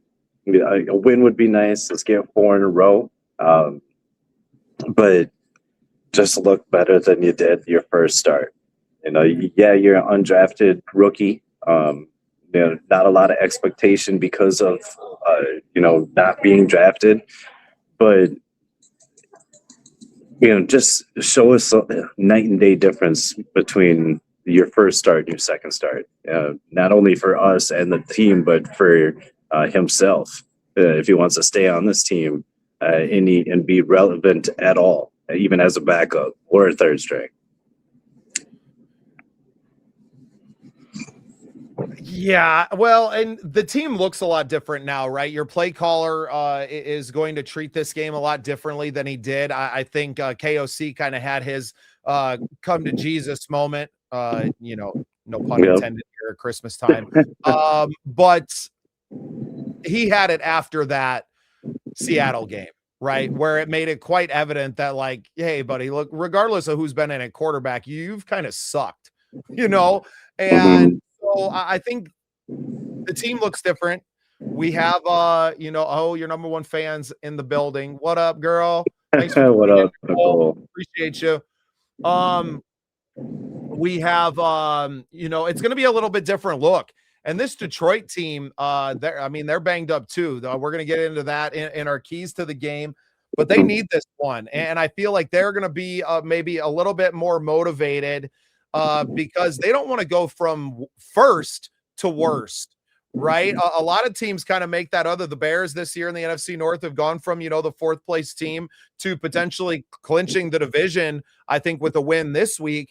win would be nice. Let's get 4 in a row. But just look better than you did your first start. You're an undrafted rookie. Not a lot of expectation because of, not being drafted. But just show us a night and day difference between your first start and your second start. Not only for us and the team, but for himself, if he wants to stay on this team and be relevant at all, even as a backup or a 3rd string. Yeah, well, and the team looks a lot different now, right? Your play caller is going to treat this game a lot differently than he did. I think KOC kind of had his come to Jesus moment, no pun intended here at Christmas time. But he had it after that Seattle game, right? Where it made it quite evident that, like, hey, buddy, look, regardless of who's been in at quarterback, you've kind of sucked, and so I think the team looks different. We have, your number one fans in the building. What up, girl? Thanks for What up, Nicole? Appreciate you. We have, it's going to be a little bit different look. And this Detroit team, they're banged up too. We're going to get into that in our keys to the game, but they need this one. And I feel like they're going to be maybe a little bit more motivated because they don't want to go from first to worst, right? A lot of teams kind of make that other. The Bears this year in the NFC North have gone from, the 4th place team to potentially clinching the division, I think, with a win this week.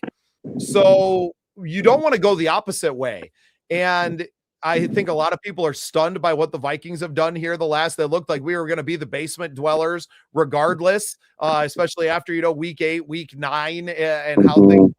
So you don't want to go the opposite way. And I think a lot of people are stunned by what the Vikings have done here. They looked like we were going to be the basement dwellers regardless, especially after, week 8, week 9, and how things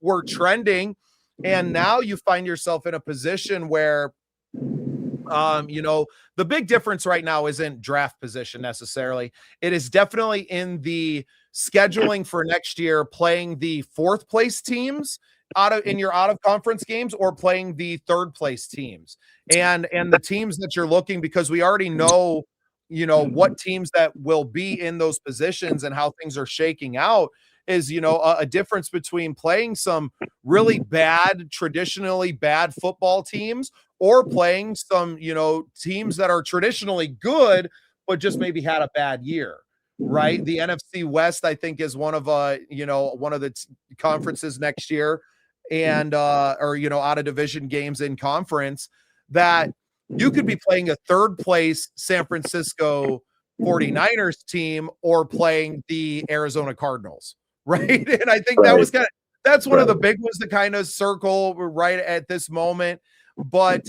were trending. And now you find yourself in a position where, the big difference right now isn't draft position necessarily. It is definitely in the scheduling for next year, playing the 4th place teams in your out of conference games or playing the 3rd place teams and the teams that you're looking, because we already know, what teams that will be in those positions and how things are shaking out is, a difference between playing some really bad, traditionally bad football teams or playing some, teams that are traditionally good, but just maybe had a bad year. Right. The NFC West, I think, is one of the conferences next year and out of division games in conference that you could be playing a 3rd place San Francisco 49ers team or playing the Arizona Cardinals. Right. And I think that was that's one of the big ones to kind of circle right at this moment. But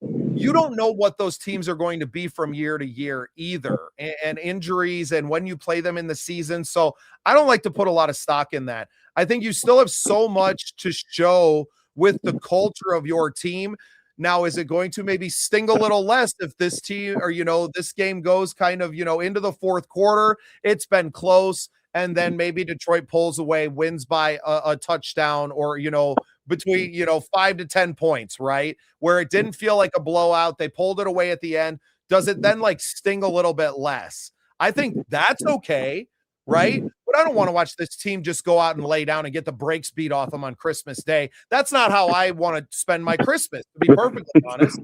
you don't know what those teams are going to be from year to year either, and injuries and when you play them in the season. So I don't like to put a lot of stock in that. I think you still have so much to show with the culture of your team. Now, is it going to maybe sting a little less if this team or, this game goes kind of, into the 4th quarter? It's been close. And then maybe Detroit pulls away, wins by a touchdown or, between, 5 to 10 points, right? Where it didn't feel like a blowout. They pulled it away at the end. Does it then sting a little bit less? I think that's okay, right? But I don't want to watch this team just go out and lay down and get the brakes beat off them on Christmas Day. That's not how I want to spend my Christmas, to be perfectly honest.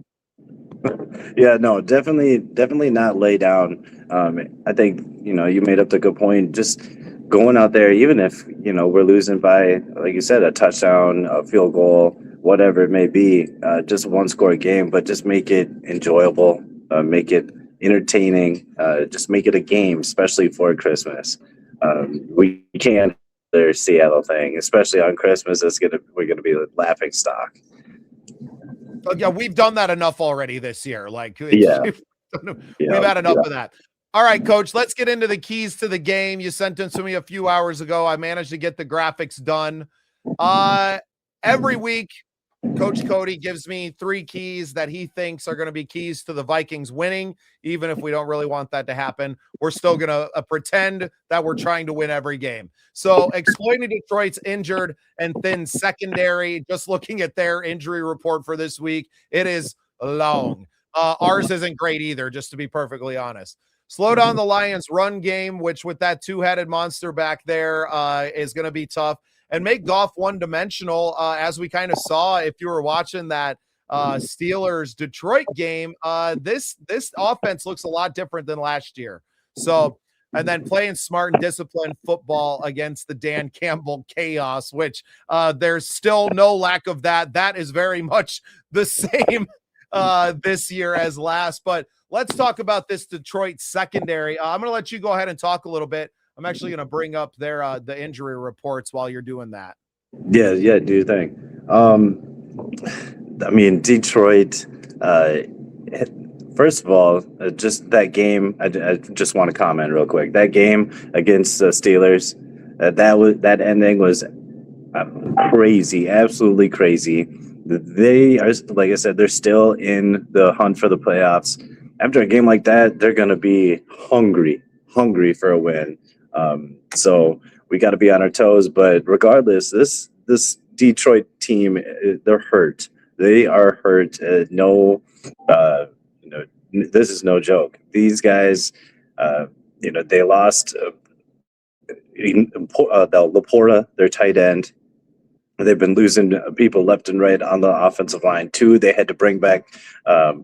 Yeah, no, definitely not lay down. I think, you made up the good point. Just going out there, even if, we're losing by, like you said, a touchdown, a field goal, whatever it may be, just one score game, but just make it enjoyable, make it entertaining, just make it a game, especially for Christmas. We can't their Seattle thing, especially on Christmas. We're gonna be a laughing stock. Yeah, we've done that enough already this year. Like, Yeah. we've had enough of that. All right, Coach, let's get into the keys to the game. You sent them to me a few hours ago. I managed to get the graphics done. Every week, Coach Cody gives me 3 keys that he thinks are going to be keys to the Vikings winning. Even if we don't really want that to happen, we're still going to pretend that we're trying to win every game. So exploiting Detroit's injured and thin secondary, just looking at their injury report for this week, it is long. Ours isn't great either, just to be perfectly honest. Slow down the Lions' run game, which with that 2-headed monster back there is going to be tough. And make Goff one-dimensional, as we kind of saw if you were watching that Steelers-Detroit game. This offense looks a lot different than last year. So, and then playing smart and disciplined football against the Dan Campbell chaos, which there's still no lack of that. That is very much the same this year as last. But let's talk about this Detroit secondary. I'm going to let you go ahead and talk a little bit. I'm actually going to bring up their the injury reports while you're doing that. Yeah, do your thing. I mean, Detroit. First of all, just that game. I just want to comment real quick. That game against the Steelers, that ending was crazy, absolutely crazy. They are, like I said, they're still in the hunt for the playoffs. After a game like that, they're going to be hungry for a win. So we got to be on our toes. But regardless, this Detroit team, they're hurt. They are hurt. This is no joke. These guys, they lost Laporta, their tight end. They've been losing people left and right on the offensive line too. They had to bring back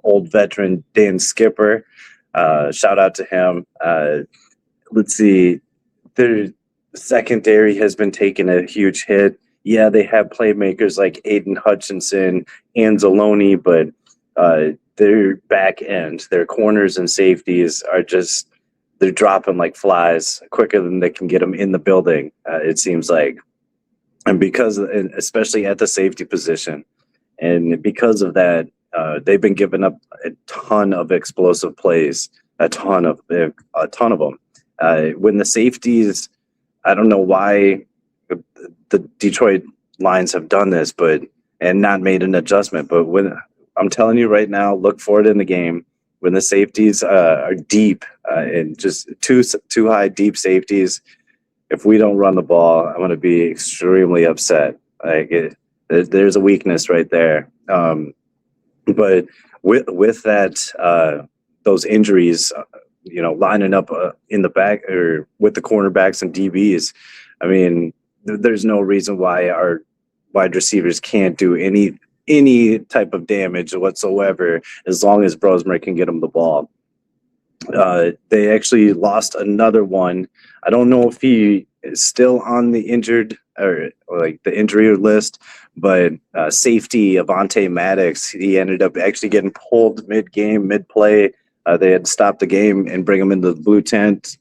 old veteran Dan Skipper. Shout out to him. Let's see. Their secondary has been taking a huge hit. Yeah, they have playmakers like Aiden Hutchinson, Anzalone, but their back end, their corners and safeties are just, they're dropping like flies quicker than they can get them in the building, it seems like. And especially at the safety position. And because of that, they've been giving up a ton of explosive plays, a ton of them. When the safeties, I don't know why the Detroit Lions have done this, and not made an adjustment. But when I'm telling you right now, look for it in the game. When the safeties are deep and just too high, deep safeties, if we don't run the ball, I'm going to be extremely upset. There's a weakness right there. But with that, those injuries, lining up in the back or with the cornerbacks and DBs, I mean, there's no reason why our wide receivers can't do any type of damage whatsoever as long as Brosmer can get them the ball. They actually lost another one. I don't know if he is still on the injured or like the injury list, but safety Avonte Maddox, he ended up actually getting pulled mid-play. They had to stop the game and bring him into the blue tent,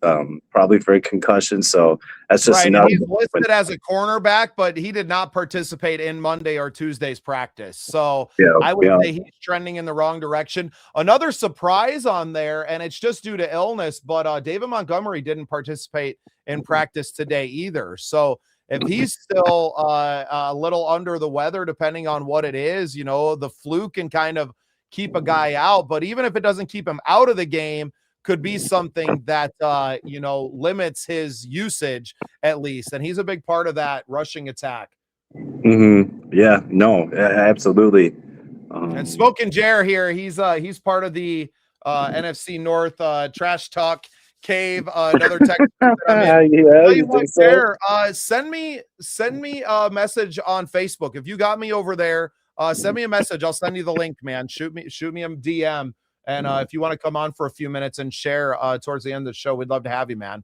probably for a concussion. So that's just right. another. And he's listed as a cornerback, but he did not participate in Monday or Tuesday's practice. So I would say he's trending in the wrong direction. Another surprise on there, and it's just due to illness, but David Montgomery didn't participate in practice today either. So if he's still a little under the weather, depending on what it is, the flu can kind of keep a guy out, but even if it doesn't keep him out of the game, could be something that limits his usage at least, and he's a big part of that rushing attack. Yeah, no, absolutely. And Smokin Jer here, he's part of the NFC North trash talk cave. Another text. Send me a message on Facebook if you got me over there. Send me a message. I'll send you the link, man. Shoot me a DM. And if you want to come on for a few minutes and share towards the end of the show, we'd love to have you, man.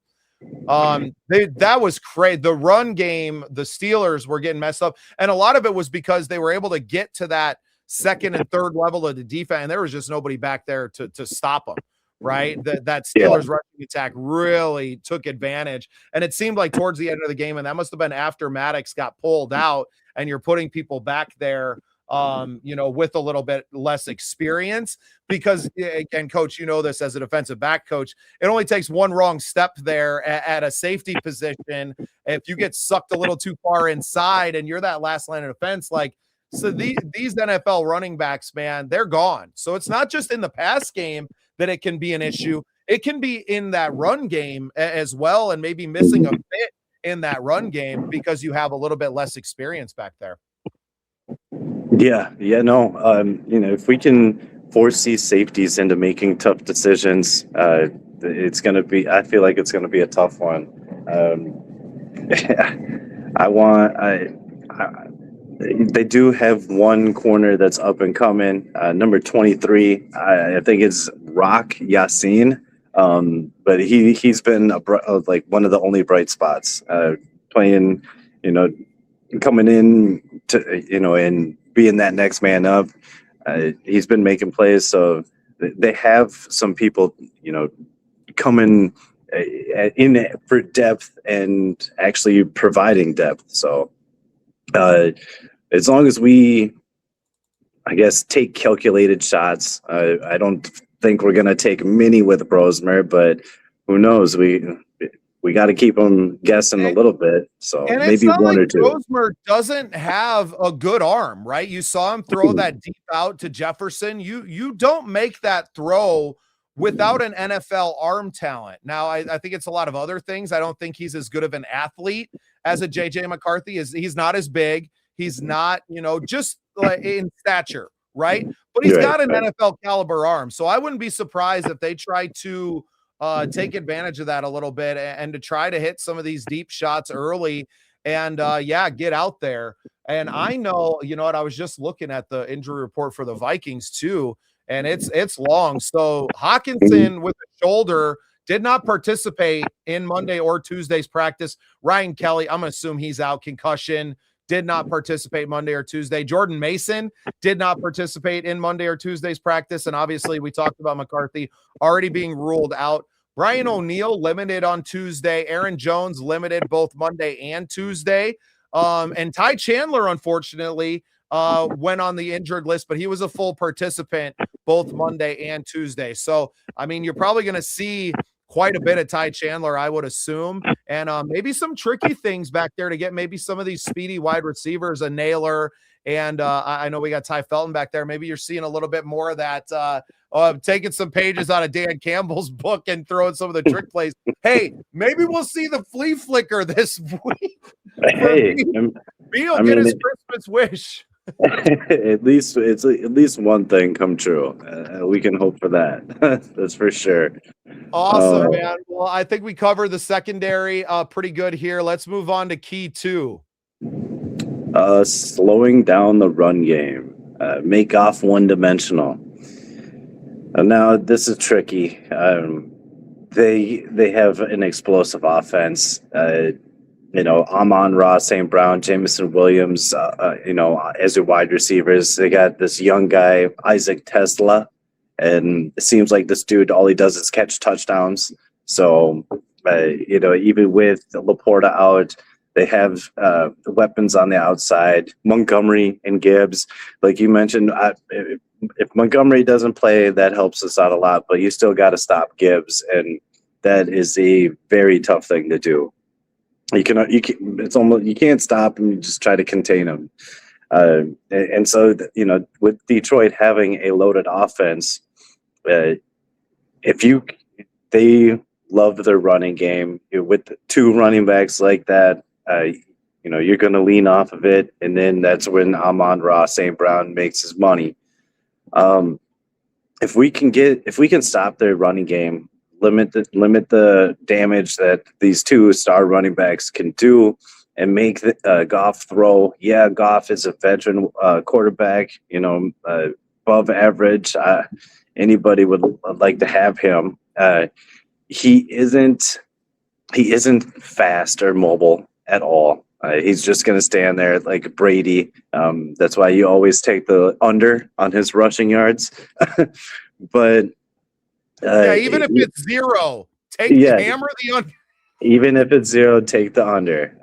That was crazy. The run game, the Steelers were getting messed up. And a lot of it was because they were able to get to that second and third level of the defense. And there was just nobody back there to stop them. right? That Yeah. Steelers rushing attack really took advantage. And it seemed like towards the end of the game, and that must have been after Maddox got pulled out, and you're putting people back there, with a little bit less experience, because again, coach, this as a defensive back coach, it only takes one wrong step there at a safety position. If you get sucked a little too far inside and you're that last line of defense, so these NFL running backs, man, they're gone. So it's not just in the pass game that it can be an issue. It can be in that run game as well, and maybe missing a bit in that run game because you have a little bit less experience back there. Yeah, no. If we can force these safeties into making tough decisions, it's going to be. I feel like it's going to be a tough one. They do have one corner that's up and coming, number 23. I think it's Rock Yassin, but he's been like one of the only bright spots, playing, coming in to and being that next man up. He's been making plays, so they have some people, coming in for depth and actually providing depth. So as long as we, I guess, take calculated shots, I don't think we're going to take many with Brosmer, but who knows? We got to keep them guessing a little bit. So and maybe one or two. Brosmer doesn't have a good arm, right? You saw him throw that deep out to Jefferson. You don't make that throw without an NFL arm talent. Now, I think it's a lot of other things. I don't think he's as good of an athlete as a JJ McCarthy. He's not as big. He's not, just like in stature, right? But he's got an NFL caliber arm. So I wouldn't be surprised if they try to take advantage of that a little bit and to try to hit some of these deep shots early and get out there. And I know, what, I was just looking at the injury report for the Vikings too, and it's long. So Hawkinson with the shoulder did not participate in Monday or Tuesday's practice. Ryan Kelly, I'm going to assume he's out, concussion, did not participate Monday or Tuesday. Jordan Mason did not participate in Monday or Tuesday's practice. And obviously we talked about McCarthy already being ruled out. Brian O'Neill limited on Tuesday. Aaron Jones limited both Monday and Tuesday. And Ty Chandler, unfortunately, went on the injured list, but he was a full participant both Monday and Tuesday. So, you're probably going to see quite a bit of Ty Chandler, I would assume, and maybe some tricky things back there to get maybe some of these speedy wide receivers, a Naylor, and I know we got Ty Felton back there. Maybe you're seeing a little bit more of that, taking some pages out of Dan Campbell's book and throwing some of the trick plays. Hey, maybe we'll see the flea flicker this week. Hey, Beal get his Christmas wish. At least it's at least one thing come true. We can hope for that. That's for sure. Awesome, man. Well, I think we covered the secondary pretty good here. Let's move on to key 2. Slowing down the run game. Make Goff one-dimensional. Now this is tricky. They have an explosive offense. Amon-Ra, St. Brown, Jamison Williams, as their wide receivers. They got this young guy, Isaac Tesla, and it seems like this dude, all he does is catch touchdowns. So, even with Laporta out, they have weapons on the outside, Montgomery and Gibbs. Like you mentioned, if Montgomery doesn't play, that helps us out a lot, but you still got to stop Gibbs, and that is a very tough thing to do. You can't stop him. You just try to contain him. And so, with Detroit having a loaded offense, they love their running game. With 2 running backs like that, you're going to lean off of it. And then that's when Amon-Ra St. Brown makes his money. If we can stop their running game, limit the damage that these 2 star running backs can do, and make Goff throw. Yeah, Goff is a veteran quarterback, above average. Anybody would like to have him. He isn't fast or mobile at all. He's just going to stand there like Brady. That's why you always take the under on his rushing yards. But Yeah, even if it's 0, hammer the under. Even if it's 0, take the under.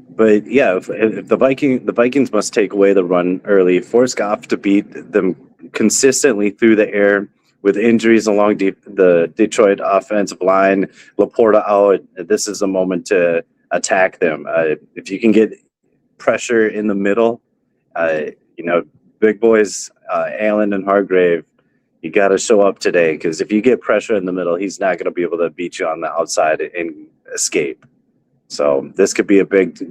But yeah, if the Vikings must take away the run early, force Goff to beat them consistently through the air with injuries along the Detroit offensive line. Laporta out. This is a moment to attack them. If you can get pressure in the middle, big boys, Allen and Hargrave, you got to show up today, because if you get pressure in the middle, he's not going to be able to beat you on the outside and escape. So this could be a big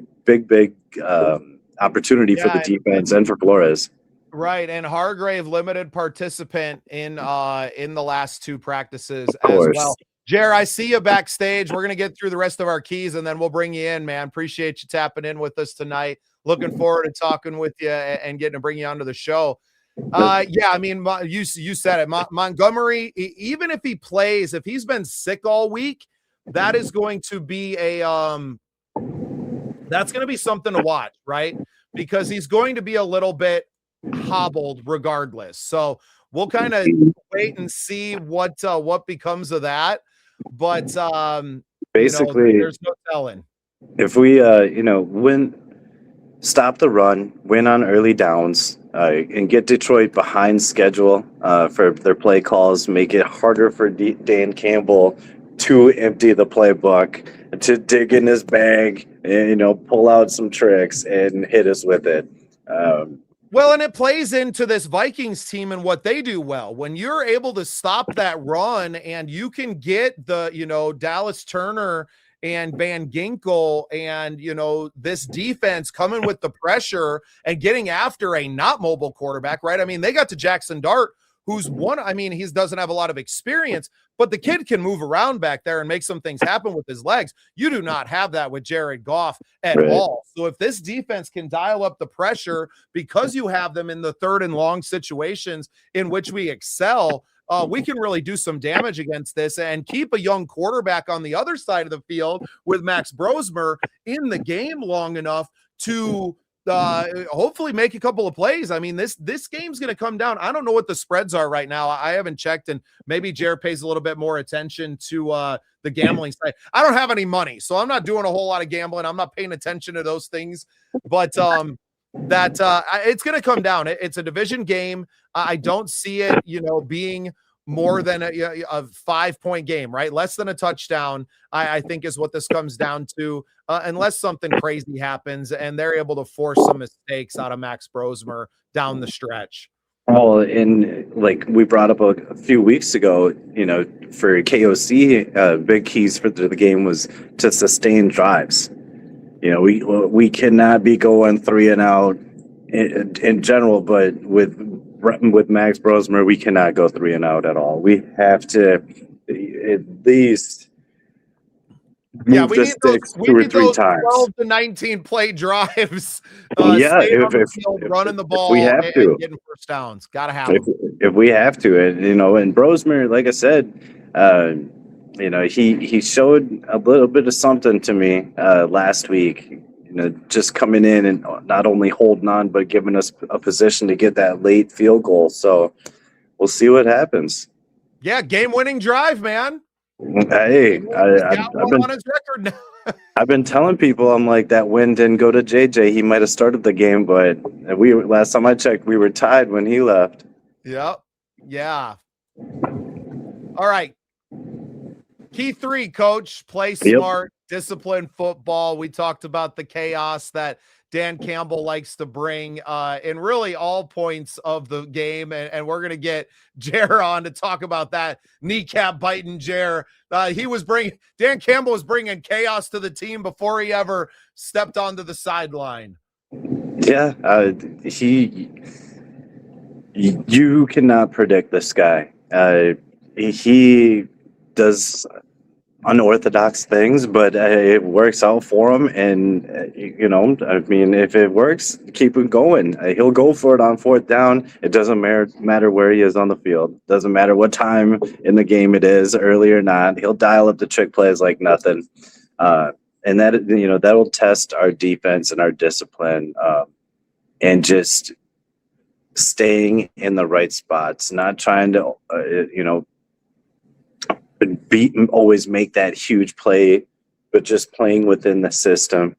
opportunity for the defense and for Flores. Right, and Hargrave limited participant in the last 2 practices as well. Jer, I see you backstage. We're gonna get through the rest of our keys and then we'll bring you in, man. Appreciate you tapping in with us tonight. Looking forward to talking with you and getting to bring you onto the show. Yeah, I mean, you said it. Montgomery, even if he plays, if he's been sick all week, that is going to be that's going to be something to watch, right? Because he's going to be a little bit hobbled regardless. So we'll kind of wait and see what becomes of that. But basically, there's no telling. If we stop the run, win on early downs, and get Detroit behind schedule for their play calls, make it harder for Dan Campbell to empty the playbook, to dig in his bag and pull out some tricks and hit us with it. Well, and it plays into this Vikings team and what they do well. When you're able to stop that run and you can get the Dallas Turner and Van Ginkel and this defense coming with the pressure and getting after a not mobile quarterback, right? I mean, they got to Jackson Dart, who's he doesn't have a lot of experience, but the kid can move around back there and make some things happen with his legs. You do not have that with Jared Goff at all. So if this defense can dial up the pressure because you have them in the 3rd and long situations in which we excel, we can really do some damage against this and keep a young quarterback on the other side of the field with Max Brosmer in the game long enough to hopefully make a couple of plays. I mean, this game's going to come down. I don't know what the spreads are right now. I haven't checked, and maybe Jared pays a little bit more attention to the gambling side. I don't have any money, so I'm not doing a whole lot of gambling. I'm not paying attention to those things, but it's going to come down. It's a division game. I don't see it, being more than a 5-point game, right? Less than a touchdown, I think is what this comes down to, unless something crazy happens and they're able to force some mistakes out of Max Brosmer down the stretch. Well, and like we brought up a few weeks ago, for KOC, big keys for the game was to sustain drives. We cannot be going 3 and out in general, but with Max Brosmer, we cannot go 3 and out at all. We have to at least move the sticks 2 or 3 times. 12 to 19 play drives. Running the ball, we have to getting first downs. Got to have them. If we have to, and Brosmer, like I said, he showed a little bit of something to me last week. Just coming in and not only holding on, but giving us a position to get that late field goal. So we'll see what happens. Yeah, game-winning drive, man. Hey, I've been telling people, I'm like, that win didn't go to JJ. He might have started the game, but last time I checked, we were tied when he left. Yep. Yeah. All right. Key 3, coach, play smart, discipline football. We talked about the chaos that Dan Campbell likes to bring in really all points of the game. And we're going to get Jer on to talk about that kneecap biting Jer. Dan Campbell was bringing chaos to the team before he ever stepped onto the sideline. Yeah. You cannot predict this guy. He does unorthodox things, but it works out for him. And, if it works, keep it going. He'll go for it on 4th down. It doesn't matter where he is on the field. Doesn't matter what time in the game it is, early or not. He'll dial up the trick plays like nothing. And that'll test our defense and our discipline, and just staying in the right spots, not trying to, always make that huge play, but just playing within the system.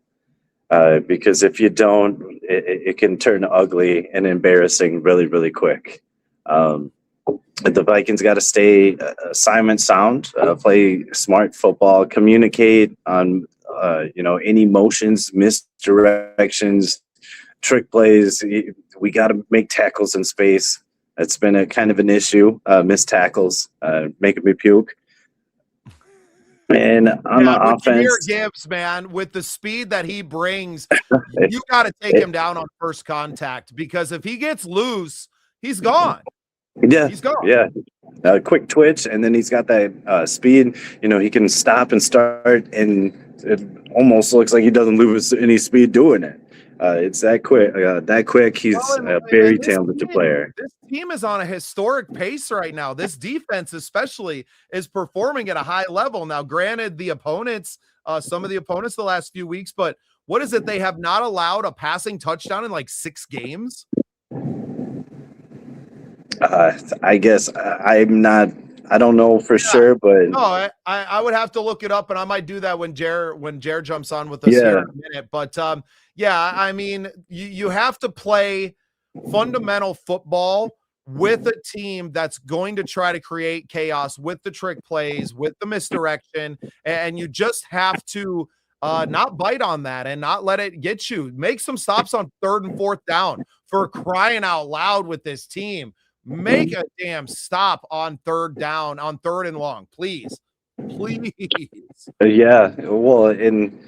Because if you don't, it can turn ugly and embarrassing really, really quick. The Vikings got to stay assignment sound, play smart football, communicate on any motions, misdirections, trick plays. We got to make tackles in space. It's been a kind of an issue. Missed tackles, making me puke. And on the offense, Jameer Gibbs, man, with the speed that he brings, you got to take him down on first contact, because if he gets loose, he's gone. Yeah, he's gone. Yeah, quick twitch, and then he's got that speed. He can stop and start, and it almost looks like he doesn't lose any speed doing it. It's that quick. He's a very talented player. This team is on a historic pace right now. This defense, especially, is performing at a high level. Now, granted, the opponents, some of the opponents the last few weeks, but what is it? They have not allowed a passing touchdown in like 6 games. I guess I'm not. I don't know for sure, but no, I would have to look it up, and I might do that when Jer jumps on with us here in a minute. But yeah, I mean, you have to play fundamental football with a team that's going to try to create chaos with the trick plays, with the misdirection, and you just have to not bite on that and not let it get you. Make some stops on 3rd and 4th down, for crying out loud with this team. Make a damn stop on 3rd down, on 3rd and long, please. Yeah, well, and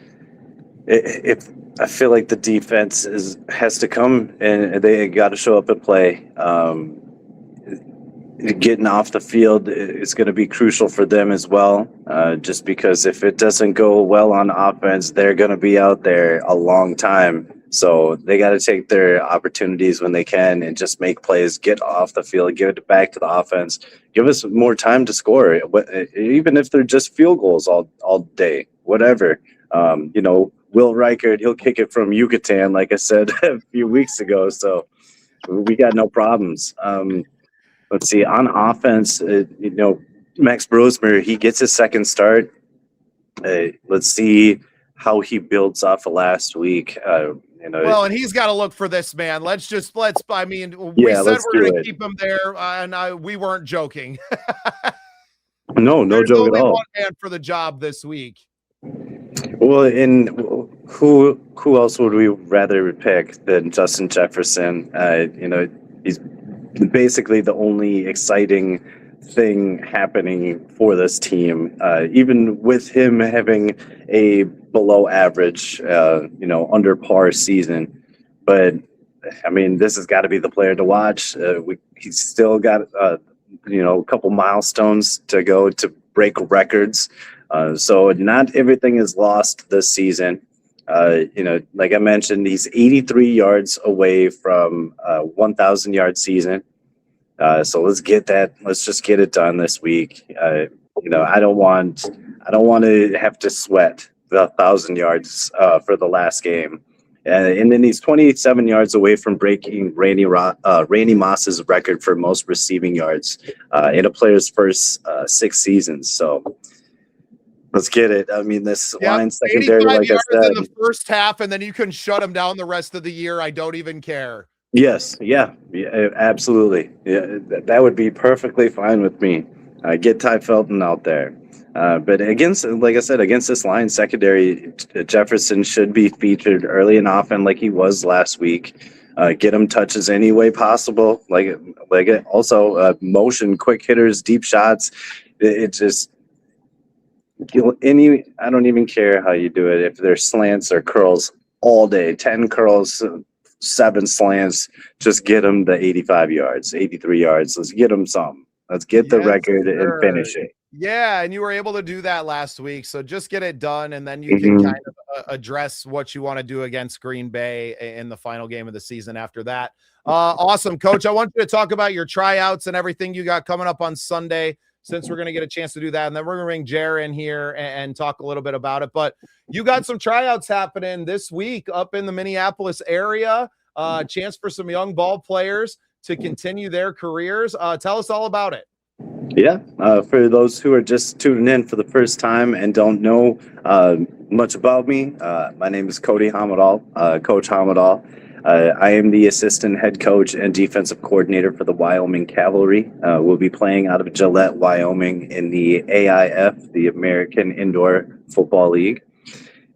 if I feel like the defense has to come and they got to show up and play. Getting off the field is going to be crucial for them as well. Just because if it doesn't go well on offense, they're going to be out there a long time. So they got to take their opportunities when they can and just make plays, get off the field, give it back to the offense, give us more time to score, even if they're just field goals all day, whatever. Will Reichert, he'll kick it from Yucatan, like I said a few weeks ago. So we got no problems. Let's see, on offense, Max Brosmer, he gets his second start. Let's see how he builds off of last week. Well, and he's got to look for this, man. we said we're going to keep him there, and we weren't joking. No joke at all. One man for the job this week. Well, and who else would we rather pick than Justin Jefferson? He's basically the only exciting thing happening for this team, even with him having a below average, under par season. But I mean, this has got to be the player to watch. He's still got a couple milestones to go to break records. So not everything is lost this season. Like I mentioned, he's 83 yards away from a 1,000 yard season. So let's just get it done this week. I don't want to have to sweat the 1,000 yards for the last game. And then he's 27 yards away from breaking Randy Moss's record for most receiving yards in a player's first 6 seasons. So let's get it. I mean, this line secondary, like I said, in the first half, and then you can shut him down the rest of the year. I don't even care. Yes. Yeah, absolutely. Yeah, that would be perfectly fine with me. Get Ty Felton out there. But against this line secondary, Jefferson should be featured early and often like he was last week. Get him touches any way possible. Also motion, quick hitters, deep shots. It just I don't even care how you do it. If there's slants or curls all day, 10 curls, 7 slants, just get them the 85 yards, 83 yards. Let's get them some. Let's get the record and finish it. Yeah, and you were able to do that last week. So just get it done, and then you can kind of address what you want to do against Green Bay in the final game of the season after that. Awesome, Coach. I want you to talk about your tryouts and everything you got coming up on Sunday, since we're going to get a chance to do that. And then we're going to bring Jer in here and talk a little bit about it. But you got some tryouts happening this week up in the Minneapolis area. Chance for some young ball players to continue their careers. Tell us all about it. Yeah, for those who are just tuning in for the first time and don't know much about me, my name is Cody Hamadal, Coach Hamadal. I am the assistant head coach and defensive coordinator for the Wyoming Cavalry. We'll be playing out of Gillette, Wyoming in the AIF, the American Indoor Football League.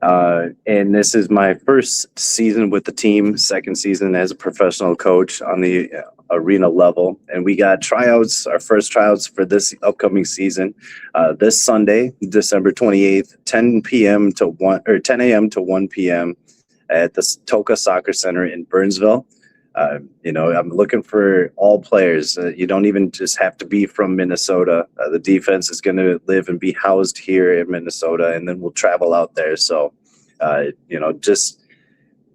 And this is my first season with the team, second season as a professional coach on the arena level. And we got tryouts, our first tryouts for this upcoming season, this Sunday, December 28th, 10 p.m. to 1 or 10 a.m. to 1 p.m. at the Toka Soccer Center in Burnsville. I'm looking for all players. You don't even just have to be from Minnesota. The defense is going to live and be housed here in Minnesota, and then we'll travel out there. So, just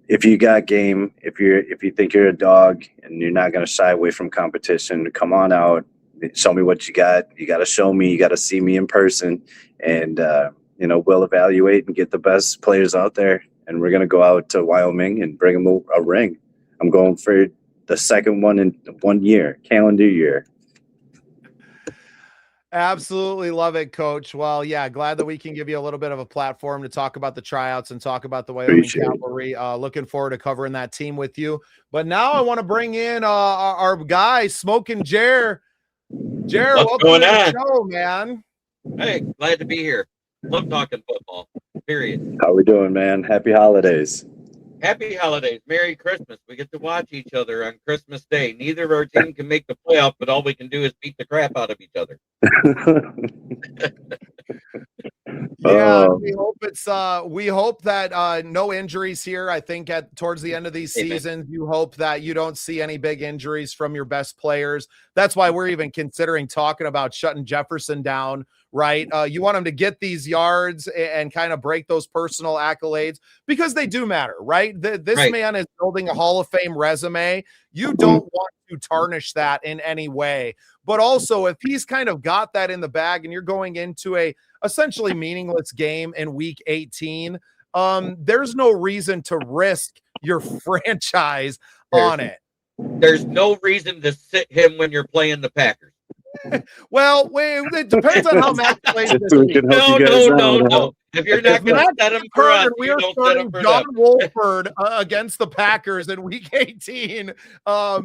if you got game, if you think you're a dog and you're not going to shy away from competition, come on out. Show me what you got. You got to show me. You got to see me in person, and we'll evaluate and get the best players out there. And we're going to go out to Wyoming and bring them a ring. I'm going for the second one in 1 year, calendar year. Absolutely love it, Coach. Well, yeah, glad that we can give you a little bit of a platform to talk about the tryouts and talk about the Wyoming Cavalry. Looking forward to covering that team with you. But now I want to bring in our guy, Smokin Jer. Jer, welcome to the show, man. Hey, glad to be here. Love talking football, period. How we doing, man? Happy holidays. Happy holidays. Merry Christmas. We get to watch each other on Christmas Day. Neither of our team can make the playoff, but all we can do is beat the crap out of each other. Yeah, we hope that no injuries here. I think towards the end of these Amen. seasons, you hope that you don't see any big injuries from your best players. That's why we're even considering talking about shutting Jefferson down, right? You want him to get these yards and kind of break those personal accolades because they do matter, right? This Right. man is building a Hall of Fame resume. You don't want to tarnish that in any way. But also, if he's kind of got that in the bag and you're going into a essentially meaningless game in week 18, there's no reason to risk your franchise on it. There's no reason to sit him when you're playing the Packers. Well, it depends on how Matt plays this So we week. can help you guys out. No. If you're not going to set him for us, We you are don't set starting him for John them. Wolford against the Packers in week 18.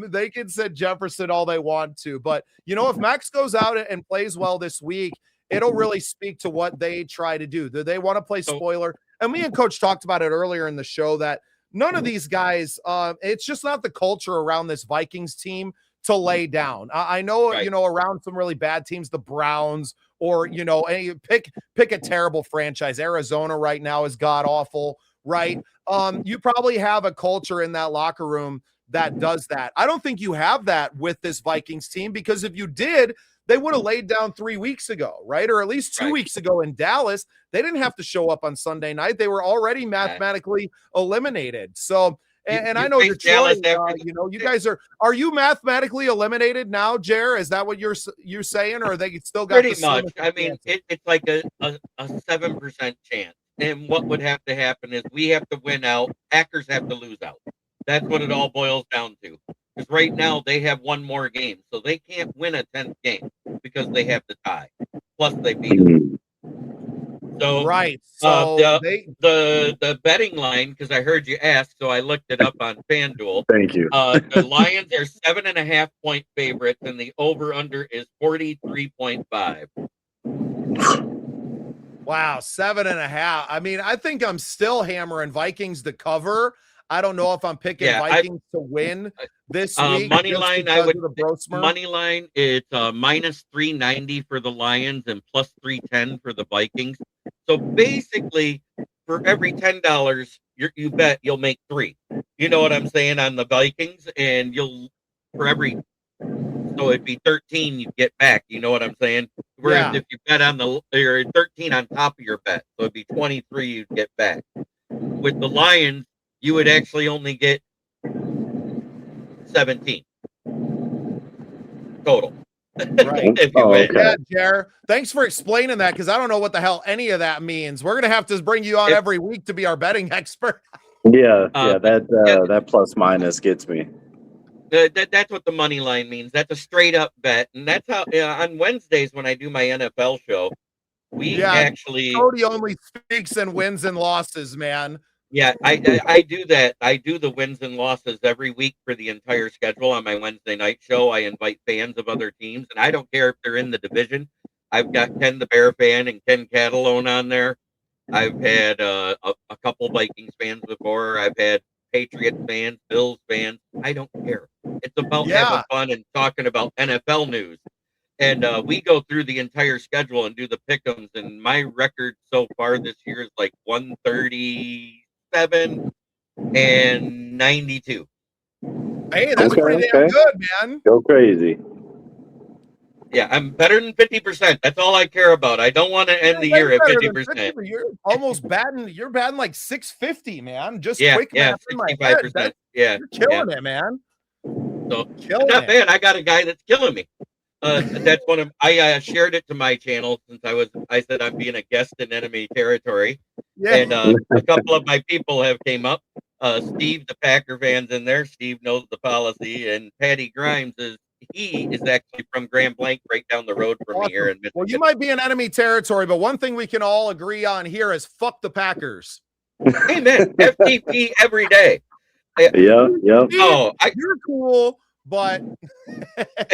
They can sit Jefferson all they want to. But, if Max goes out and plays well this week, it'll really speak to what they try to do. Do they want to play spoiler? And me and Coach talked about it earlier in the show that none of these guys, it's just not the culture around this Vikings team to lay down. I know, Right. Around some really bad teams, the Browns, or, pick a terrible franchise. Arizona right now is god awful, right? You probably have a culture in that locker room that does that. I don't think you have that with this Vikings team, because if you did, they would have laid down 3 weeks ago, right? Or at least 2 weeks ago in Dallas. They didn't have to show up on Sunday night. They were already mathematically eliminated. So, and I know Detroit, you guys are you mathematically eliminated now, Jer? Is that what you're saying, or they still got Pretty much. I mean, it's like a 7% chance. And what would have to happen is we have to win out. Packers have to lose out. That's what it all boils down to. Because right now they have one more game, so they can't win a 10th game because they have to tie. Plus they beat them. So right. So the betting line, because I heard you ask, so I looked it up on FanDuel. Thank you. The Lions are 7.5 point favorites, and the over under is 43.5. Wow, 7.5. I mean, I think I'm still hammering Vikings to cover. I don't know if I'm picking Vikings to win this week. Money line, money line. It's minus 390 for the Lions and plus 310 for the Vikings. So basically, for every $10 you bet, you'll make $3. You know what I'm saying on the Vikings, and so it'd be 13 you'd get back. You know what I'm saying? Whereas if you bet on or 13 on top of your bet, so it'd be 23 you'd get back. With the Lions, you would actually only get 17 total. Right. Okay. Yeah, Jer. Thanks for explaining that, because I don't know what the hell any of that means. We're gonna have to bring you on every week to be our betting expert. Yeah, that plus minus gets me. That's what the money line means. That's a straight up bet, and that's how on Wednesdays when I do my NFL show, we actually Cody only speaks in wins and losses, man. yeah, I do that. I do the wins and losses every week for the entire schedule on my Wednesday night show. I invite fans of other teams, and I don't care if they're in the division. I've got Ken the Bear fan and Ken Catalone on there. I've had a couple Vikings fans before. I've had Patriots fans, Bills fans. I don't care. It's about having fun and talking about NFL news. And we go through the entire schedule and do the pick'ems. And my record so far this year is like 137 and 92. Hey, that's Okay, pretty damn okay. good, man. Go crazy. Yeah, I'm better than 50%. That's all I care about. I don't want to end the year at 50%. You're almost batting. You're batting like 650, man. Just Yeah, quick yeah, math in my head. 65%. Yeah, You're killing it, man. so Killing not it. bad. I got a guy that's killing me. That's one of I shared it to my channel since I said I'm being a guest in enemy territory, Yeah. and a couple of my people have came up. Steve, the Packer fans in there. Steve knows the policy, and Patty Grimes is actually from Grand Blanc, right down the road from me here in Michigan. Well, you might be in enemy territory, but one thing we can all agree on here is fuck the Packers. Hey man, FTP every day. Yeah. Oh, You're cool, but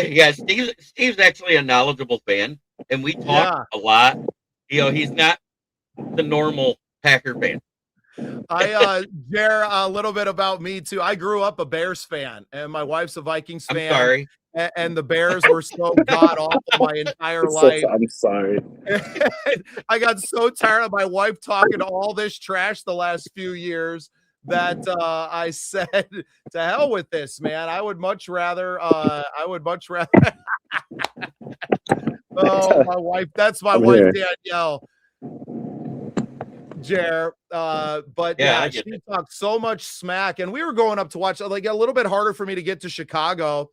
yeah, Steve's actually a knowledgeable fan, and we talk a lot. You know, he's not the normal Packer fan. Jer, a little bit about me too. I grew up a Bears fan, and my wife's a Vikings fan. I'm sorry. And the Bears were so god awful my entire life. I'm sorry. I got so tired of my wife talking all this trash the last few years that I said, to hell with this, man. I would much rather oh, my wife, that's my wife, Danielle. Jer, but yeah, she talked so much smack, and we were going up to watch, like, a little bit harder for me to get to Chicago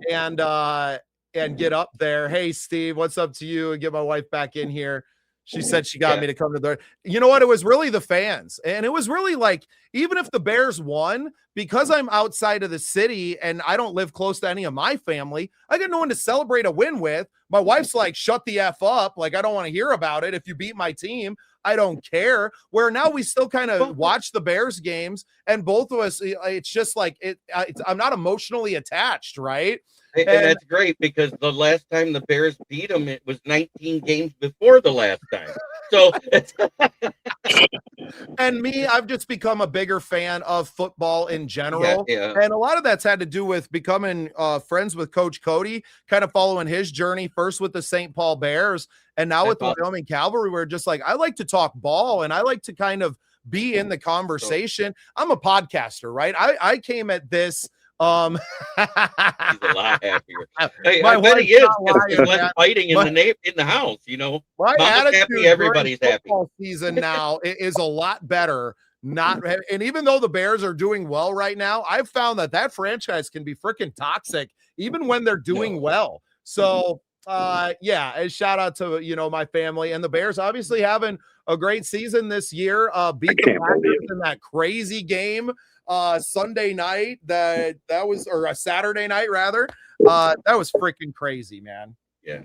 and get up there. Hey, Steve, what's up to you? And get my wife back in here. She said she got me to come to the, you know what? It was really the fans. And it was really like, even if the Bears won, because I'm outside of the city and I don't live close to any of my family, I got no one to celebrate a win with. My wife's like, shut the F up. Like, I don't want to hear about it. If you beat my team, I don't care. Where now we still kind of watch the Bears games, and both of us, it's just like I'm not emotionally attached, right? And that's great, because the last time the Bears beat them, it was 19 games before the last time. So, and me, I've just become a bigger fan of football in general. Yeah. And a lot of that's had to do with becoming friends with Coach Cody, kind of following his journey first with the St. Paul Bears, and now with the Wyoming Cavalry. We're just like, I like to talk ball, and I like to kind of be in the conversation. I'm a podcaster, right? I came at this. He's a lot happier. Hey, My I bet he is. There's lying, less man. fighting in the house, you know. My Mama's attitude happy, everybody's during happy. football season now is a lot better. And even though the Bears are doing well right now, I've found that franchise can be freaking toxic even when they're doing well. So yeah, and shout out to, you know, my family, and the Bears obviously having a great season this year. Beat the Packers in that crazy game Sunday night. That was, or a Saturday night rather. That was freaking crazy, man. Yeah.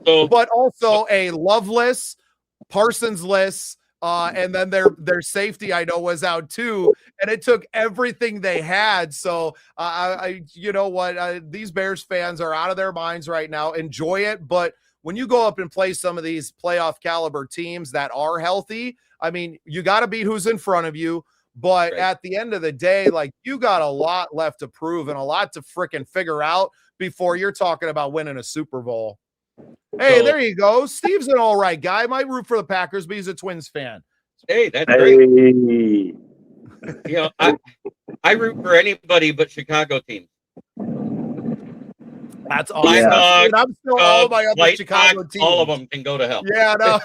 So, but also a loveless, Parsons-less, and then their safety, I know, was out too, and it took everything they had. So I you know what, these Bears fans are out of their minds right now. Enjoy it, but when you go up and play some of these playoff caliber teams that are healthy, I mean, you got to beat who's in front of you. But at the end of the day, like, you got a lot left to prove and a lot to freaking figure out before you're talking about winning a Super Bowl. Hey, there you go. Steve's an all right guy. Might root for the Packers, but he's a Twins fan. Hey, that's great. You know, I root for anybody but Chicago teams. That's awesome. Dude, I'm still all my other Chicago teams. All of them can go to hell. Yeah, no.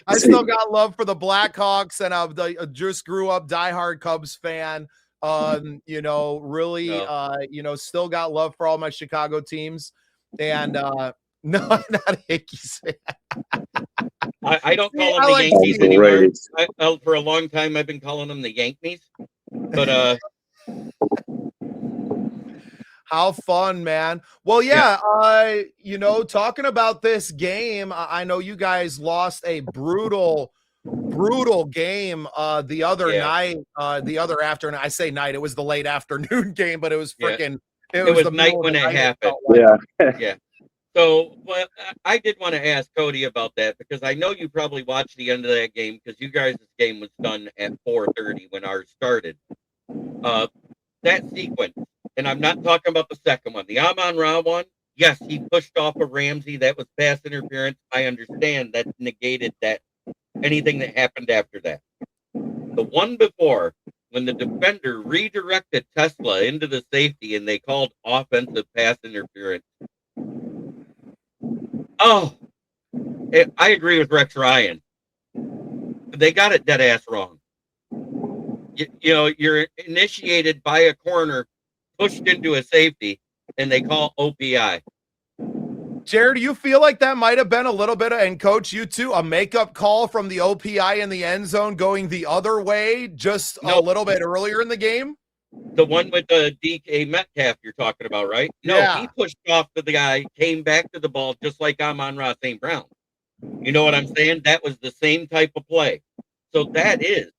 I still got love for the Blackhawks, and I just grew up diehard Cubs fan. You know, really, you know, still got love for all my Chicago teams. And no, I'm not a Yankees fan. I don't call them the Yankees anymore. For a long time, I've been calling them the Yankees. But How fun, man. Well, yeah, talking about this game, I know you guys lost a brutal game the other night, the other afternoon. I say night, it was the late afternoon game, but it was Yeah. freaking It was was the night middle of when the it night, happened. felt like. Yeah. So, well, I did want to ask Cody about that because I know you probably watched the end of that game because you guys' game was done at 4:30 when ours started. That sequence, and I'm not talking about the second one, the Amon-Ra one. Yes, he pushed off a Ramsey. That was pass interference. I understand that negated that anything that happened after that. The one before, when the defender redirected Tesla into the safety and they called offensive pass interference. Oh, I agree with Rex Ryan. They got it dead ass wrong. You're initiated by a corner, pushed into a safety, and they call OPI. Jared, do you feel like that might have been a little bit of, and coach, you too, a makeup call from the OPI in the end zone going the other way just a little bit earlier in the game? The one with the DK Metcalf you're talking about, right? No, Yeah. he pushed off to the guy, came back to the ball just like Amon-Ra St. Brown. You know what I'm saying? That was the same type of play. So that is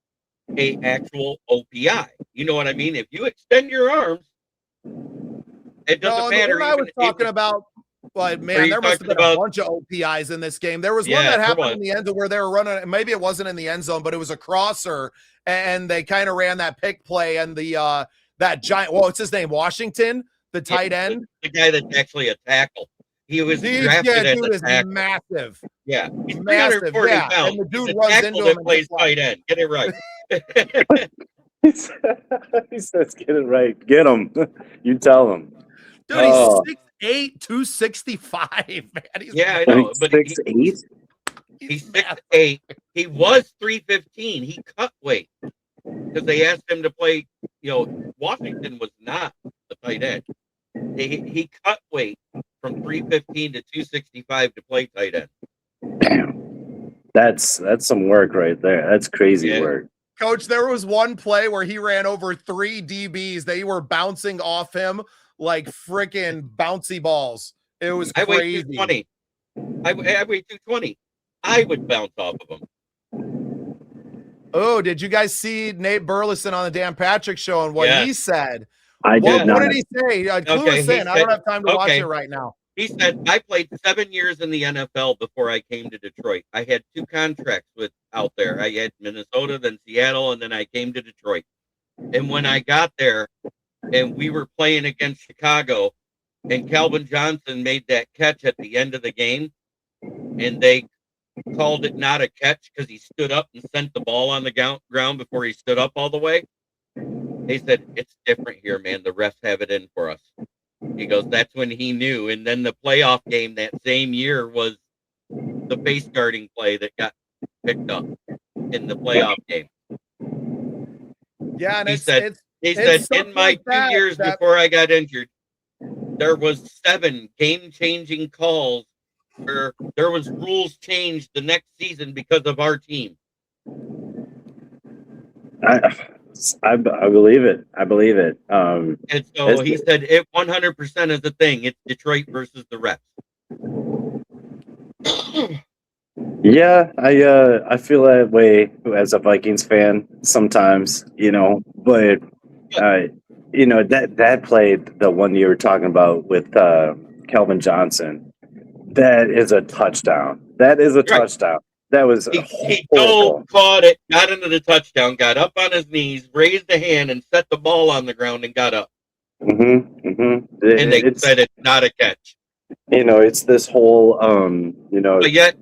a actual OPI. You know what I mean? If you extend your arms, it doesn't matter. The one I was talking about, but man, there must have been a bunch of OPIs in this game. There was one that happened in the end zone where they were running, maybe it wasn't in the end zone, but it was a crosser, and they kind of ran that pick play, and the that giant, what's his name, Washington, the tight end, the guy that's actually a tackle. He was drafted as a tackle. Massive. Yeah, he's massive. 340 pounds. And the dude he's a runs into him that plays tight end. Get it right. He says, "Get it right. Get him." You tell him. Dude, he's 6'8", 265. Man, I know, but 6'8". He's 6'8". He was 315. He cut weight because they asked him to play. Washington was not the tight end. He cut weight from 315 to 265 to play tight end. Damn, that's some work right there. That's crazy work. Coach, there was one play where he ran over 3 DBs. They were bouncing off him like freaking bouncy balls. It was crazy. I weigh 220. I weigh 220. I would bounce off of him. Oh, did you guys see Nate Burleson on the Dan Patrick Show and what he said? I did not. What did he say? Clue us in. I don't have time to watch it right now. He said, I played 7 years in the NFL before I came to Detroit. I had 2 contracts out there. I had Minnesota, then Seattle, and then I came to Detroit. And when I got there and we were playing against Chicago and Calvin Johnson made that catch at the end of the game and they called it not a catch because he stood up and sent the ball on the ground before he stood up all the way. They said, it's different here, man. The refs have it in for us. He goes, that's when he knew. And then the playoff game that same year was the face guarding play that got picked up in the playoff game. Yeah, and he said, in my 2 years before I got injured, there was 7 game-changing calls where there was rules changed the next season because of our team. I believe it. I believe it. And so he said it 100% is the thing. It's Detroit versus the refs. Yeah, I feel that way as a Vikings fan sometimes, but that play, the one you were talking about with Calvin Johnson, that is a touchdown. That is a touchdown. That was he caught it, got into the touchdown, got up on his knees, raised a hand, and set the ball on the ground and got up. And they said it's not a catch. It's this whole, But yet,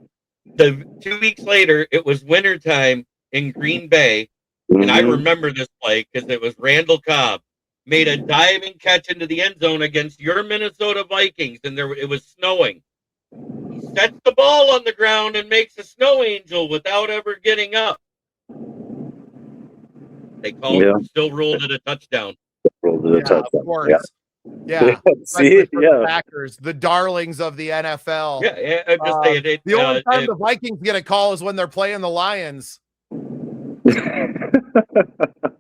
2 weeks later, it was wintertime in Green Bay, and I remember this play because it was Randall Cobb made a diving catch into the end zone against your Minnesota Vikings, and it was snowing. He sets the ball on the ground and makes a snow angel without ever getting up. They still ruled it a touchdown. Of course. Yeah. See, the Packers, the darlings of the NFL. Yeah, I'm just saying it. The only time the Vikings get a call is when they're playing the Lions.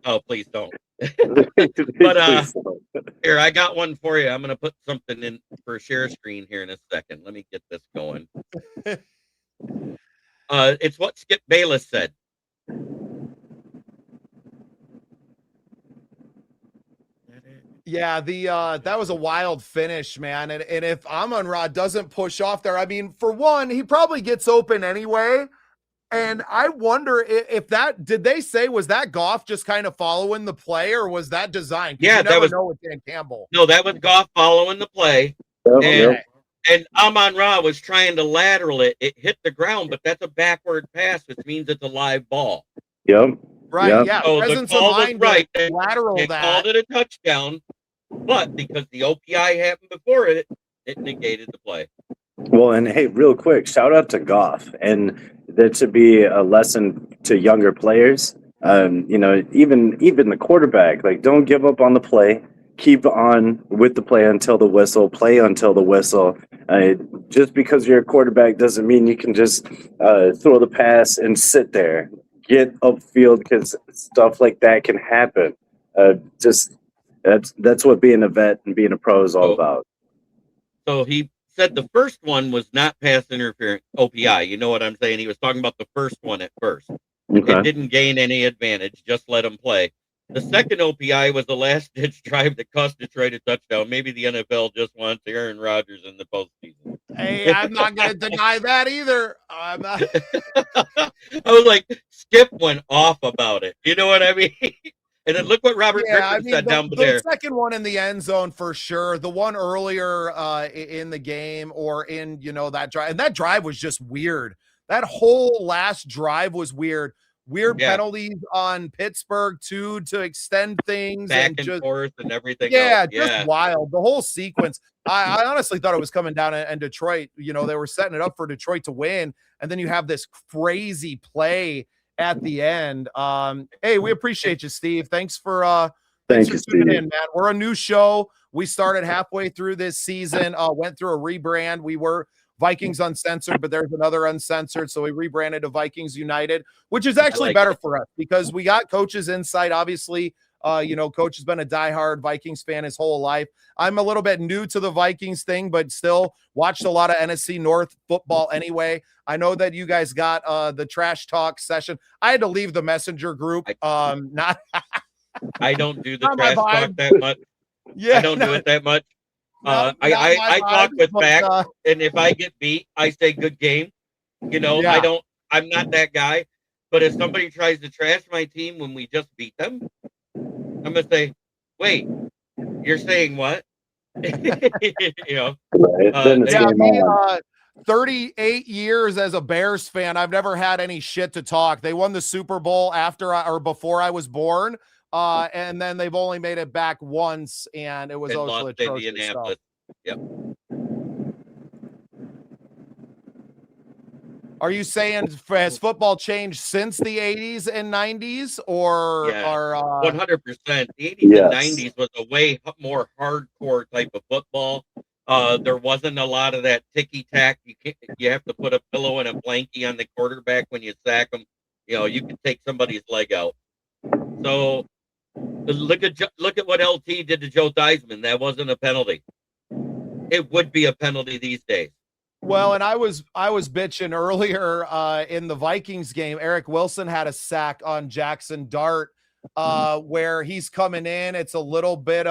Oh, please don't. But Here, I got one for you. I'm going to put something in for share screen here in a second. Let me get this going. It's what Skip Bayless said. Yeah, that was a wild finish, man. And if Amon-Ra doesn't push off there, I mean, for one, he probably gets open anyway. And I wonder if that did they say was that Goff just kind of following the play or was that designed? Yeah, you that never was know with Dan Campbell. no, that was Goff following the play. Yep. And Amon-Ra was trying to lateral it. It hit the ground, but that's a backward pass, which means it's a live ball. Yep. Right. Yep. Yeah. So the Presence of call was mind right. to lateral They that. called it a touchdown, but because the OPI happened before it, it negated the play. Well, and hey, real quick, shout out to Goff, and that should be a lesson to younger players. You know, even the quarterback, like, don't give up on the play. Keep on with the play until the whistle. Play until the whistle. Just because you're a quarterback doesn't mean you can just throw the pass and sit there. Get upfield because stuff like that can happen. Just that's what being a vet and being a pro is all about. So he said the first one was not pass interference OPI. You know what I'm saying? He was talking about the first one at first. Okay. It didn't gain any advantage. Just let him play. The second OPI was the last-ditch drive that cost Detroit a touchdown. Maybe the NFL just wants Aaron Rodgers in the postseason. Hey, I'm not going to deny that either. I'm not. I was like, Skip went off about it. You know what I mean? And then look what Robert Griffin said down there. The second one in the end zone for sure. The one earlier in the game or in, that drive. And that drive was just weird. That whole last drive was weird. Weird penalties on Pittsburgh too to extend things back and just, forth and everything. Yeah, else. just wild. The whole sequence. I honestly thought it was coming down in Detroit. They were setting it up for Detroit to win, and then you have this crazy play at the end. Hey, we appreciate you, Steve. Thanks for tuning in, man. We're a new show. We started halfway through this season. Went through a rebrand. We were Vikings Uncensored, but there's another Uncensored. So we rebranded to Vikings United, which is actually better for us because we got Coach's insight. Obviously, Coach has been a diehard Vikings fan his whole life. I'm a little bit new to the Vikings thing, but still watched a lot of NFC North football anyway. I know that you guys got the trash talk session. I had to leave the messenger group. I don't do the trash talk that much. Yeah, I don't do it that much. I talk with facts, and if I get beat, I say good game. I'm not that guy. But if somebody tries to trash my team when we just beat them, I'm gonna say, wait, you're saying what? 38 years as a Bears fan, I've never had any shit to talk. They won the Super Bowl before I was born. And then they've only made it back once, and it was also atrocious stuff. Yep. Are you saying has football changed since the 80s and 90s, or 100%? The 80s and 90s was a way more hardcore type of football. There wasn't a lot of that ticky tack. You have to put a pillow and a blankie on the quarterback when you sack them. You can take somebody's leg out. So look at what LT did to Joe Theismann. That wasn't a penalty. It would be a penalty these days. Well, and I was bitching earlier in the Vikings game. Eric Wilson had a sack on Jackson Dart where he's coming in. It's a little bit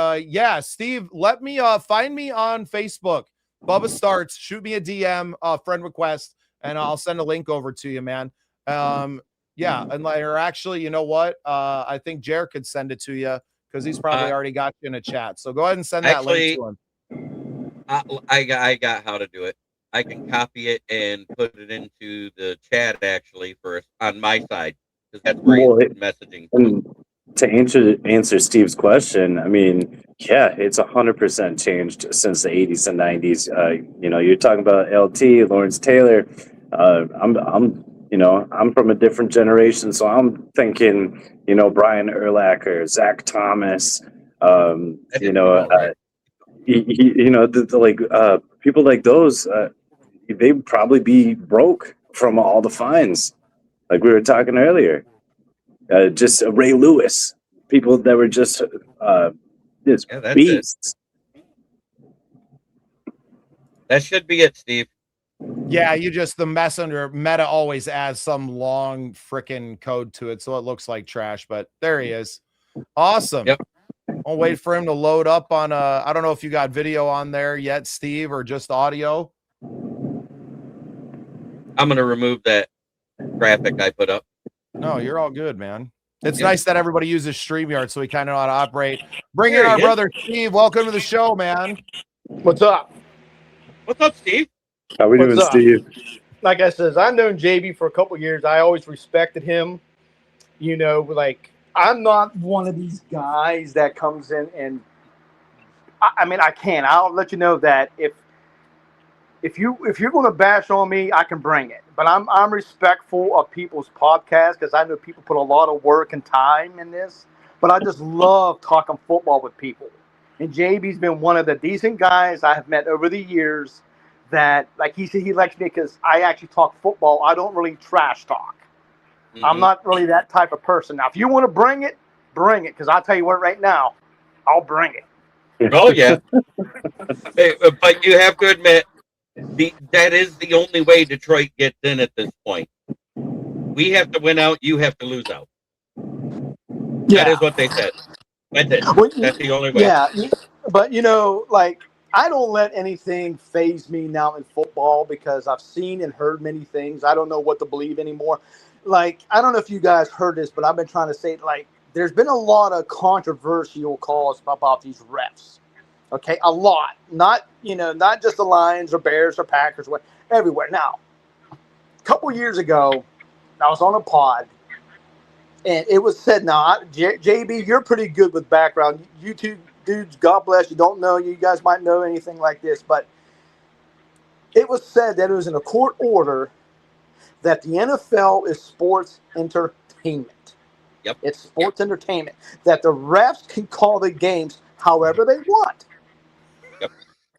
Steve, let me find me on Facebook. Bubba Starts, shoot me a DM friend request, and I'll send a link over to you, man. Or actually, you know what? I think Jer could send it to you because he's probably already got you in a chat. So go ahead and send that link to him. I got how to do it. I can copy it and put it into the chat actually on my side because that's where he's messaging. And to answer Steve's question, I mean, it's 100% changed since the 80s and 90s. You're talking about LT, Lawrence Taylor. I'm from a different generation, so I'm thinking, Brian Urlacher, Zach Thomas, people like those, they'd probably be broke from all the fines, like we were talking earlier. just Ray Lewis, people that were just that's beasts. That should be it, Steve. Yeah, the messenger meta always adds some long freaking code to it, so it looks like trash, but there he is. Awesome. Yep. I'll wait for him to load up on I don't know if you got video on there yet, Steve, or just audio. I'm gonna remove that graphic I put up. No, you're all good, man. It's nice that everybody uses StreamYard so we kind of know how to operate. Bring There in our he is. brother Steve. Welcome to the show, man. What's up? What's up, Steve? How we doing, What's up? Steve? Like I says, I've known JB for a couple years. I always respected him. You know, like I'm not one of these guys that comes in and I mean I can. I'll let you know that if you're going to bash on me, I can bring it. But I'm respectful of people's podcasts because I know people put a lot of work and time in this. But I just love talking football with people. And JB's been one of the decent guys I have met over the years that, like he said, he likes me because I actually talk football. I don't really trash talk. Mm-hmm. I'm not really that type of person. Now, if you want to bring it, because I'll tell you what, right now, I'll bring it. Oh yeah. Hey, but you have to admit, that is the only way Detroit gets in at this point. We have to win out. You have to lose out. That is what they said. That's it. Well, That's the only way. Yeah, but you know, like I don't let anything phase me now in football because I've seen and heard many things. I don't know what to believe anymore. Like I don't know if you guys heard this, but I've been trying to say like there's been a lot of controversial calls about these refs. Okay, a lot. Not just the Lions or Bears or Packers, everywhere. Now, a couple years ago, I was on a pod. And it was said, now, JB, you're pretty good with background. You two dudes, God bless you, don't know. You guys might know anything like this. But it was said that it was in a court order that the NFL is sports entertainment. Yep. It's sports entertainment. That the refs can call the games however they want. Yep.